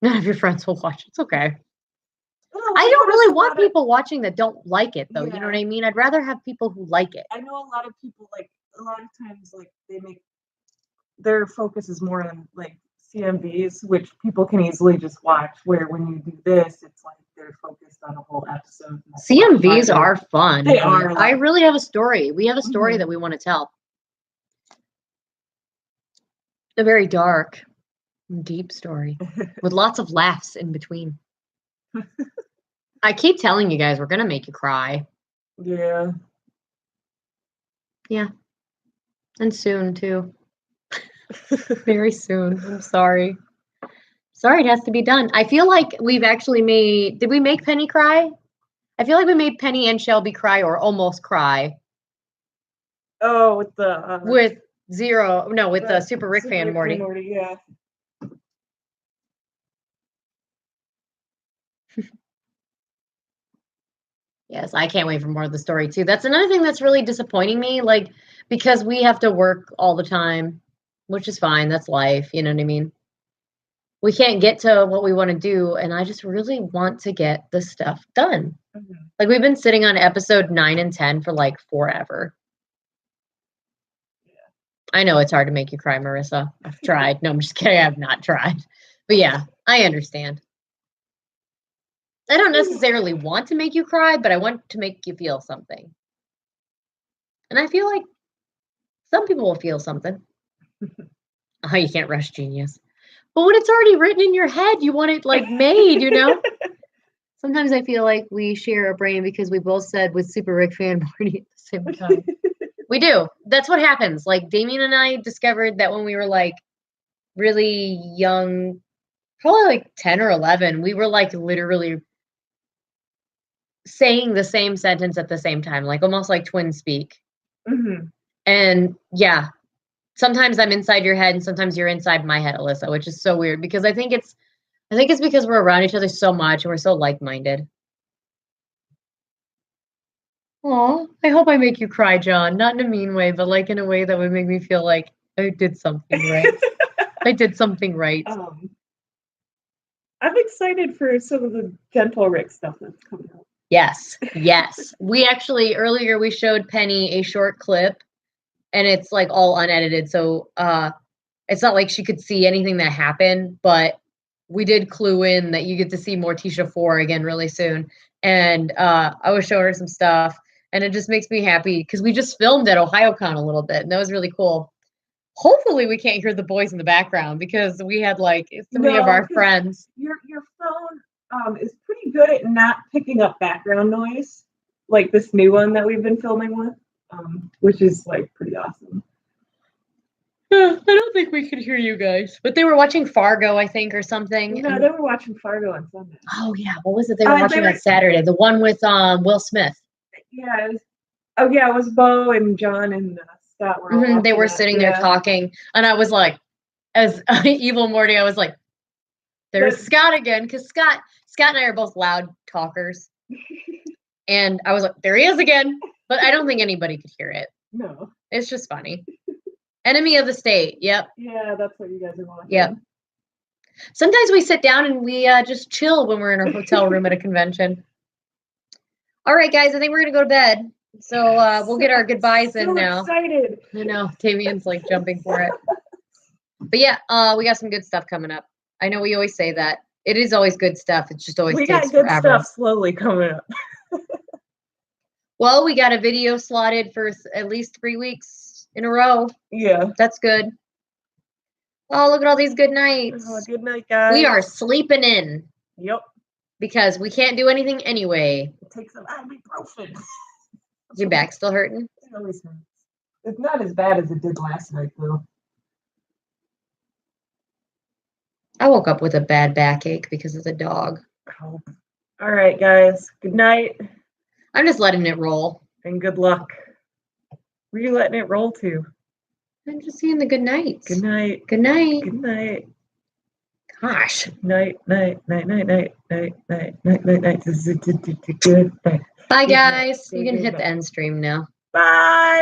None of your friends will watch. It's okay. I don't really want people watching that don't like it, though. Yeah. You know what I mean? I'd rather have people who like it. I know a lot of people, like, a lot of times, like, they make their focus is more on, like, CMVs, which people can easily just watch, where when you do this, it's like they're focused on a whole episode. CMVs are fun. They are. I really have a story. We have a story that we want to tell. A very dark, deep story with lots of laughs in between. I keep telling you guys, we're going to make you cry. Yeah. Yeah. And soon, too. Very soon. I'm sorry. Sorry, it has to be done. I feel like we've actually made... Did we make Penny cry? I feel like we made Penny and Shelby cry or almost cry. Oh, with the... with Zero... No, with the Super Rick fan, Morty. Yeah. Yes, I can't wait for more of the story, too. That's another thing that's really disappointing me, like, because we have to work all the time, which is fine. That's life, you know what I mean? We can't get to what we want to do, and I just really want to get the stuff done. Like, we've been sitting on episode 9 and 10 for, like, forever. Yeah. I know it's hard to make you cry, Marissa. I've tried. No, I'm just kidding. I've not tried. But, yeah, I understand. I don't necessarily want to make you cry, but I want to make you feel something. And I feel like some people will feel something. Oh, you can't rush genius. But when it's already written in your head, you want it, like, made, you know? Sometimes I feel like we share a brain because we both said with Super Rick fan Morty at the same time. We do. That's what happens. Like, Damien and I discovered that when we were, like, really young, probably, like, 10 or 11, we were, like, literally saying the same sentence at the same time, like almost like twin speak. And yeah, sometimes I'm inside your head and sometimes you're inside my head, Alyssa, which is so weird because I think it's because we're around each other so much and we're so like-minded. Aw, I hope I make you cry, John. Not in a mean way, but like in a way that would make me feel like I did something right. I did something right. I'm excited for some of the Gentle Rick stuff that's coming up. Yes, yes. We actually earlier we showed Penny a short clip, and it's like all unedited, so it's not like she could see anything that happened, but we did clue in that you get to see Morticia 4 again really soon. And I was showing her some stuff, and it just makes me happy because we just filmed at OhioCon a little bit, and that was really cool. Hopefully we can't hear the boys in the background because we had like three of our friends. Your phone is pretty good at not picking up background noise, like this new one that we've been filming with, which is like pretty awesome. I don't think we could hear you guys, but they were watching Fargo, I think, or something. No, they were watching Fargo on Sunday. Oh yeah, what was it they were watching on Saturday? The one with Will Smith. Yeah. It was Bo and John and Scott were all they were sitting there talking, and I was like, as evil Morty, I was like, "There's Scott again," because Scott and I are both loud talkers, and I was like, "There he is again," but I don't think anybody could hear it. No, it's just funny. Enemy of the State. Yep. Yeah, that's what you guys are watching. Yep. Sometimes we sit down and we just chill when we're in our hotel room at a convention. All right, guys, I think we're gonna go to bed. So we'll get our goodbyes in now. Excited. I know. Damien's like jumping for it. But yeah, we got some good stuff coming up. I know we always say that. It is always good stuff. It just always takes forever. We got good stuff slowly coming up. Well, we got a video slotted for at least 3 weeks in a row. Yeah. That's good. Oh, look at all these good nights. Oh, good night, guys. We are sleeping in. Yep. Because we can't do anything anyway. Take some ibuprofen. Is your back still hurting? It always hurts. It's not as bad as it did last night, though. I woke up with a bad backache because of the dog. Oh. All right, guys. Good night. I'm just letting it roll. And good luck. Where are you letting it roll to? I'm just saying the good nights. Good night. Good night. Good night. Gosh. Night, night, night, night, night, night, night, night, night, night. Good night. Bye, guys. You can hit the end stream now. Bye.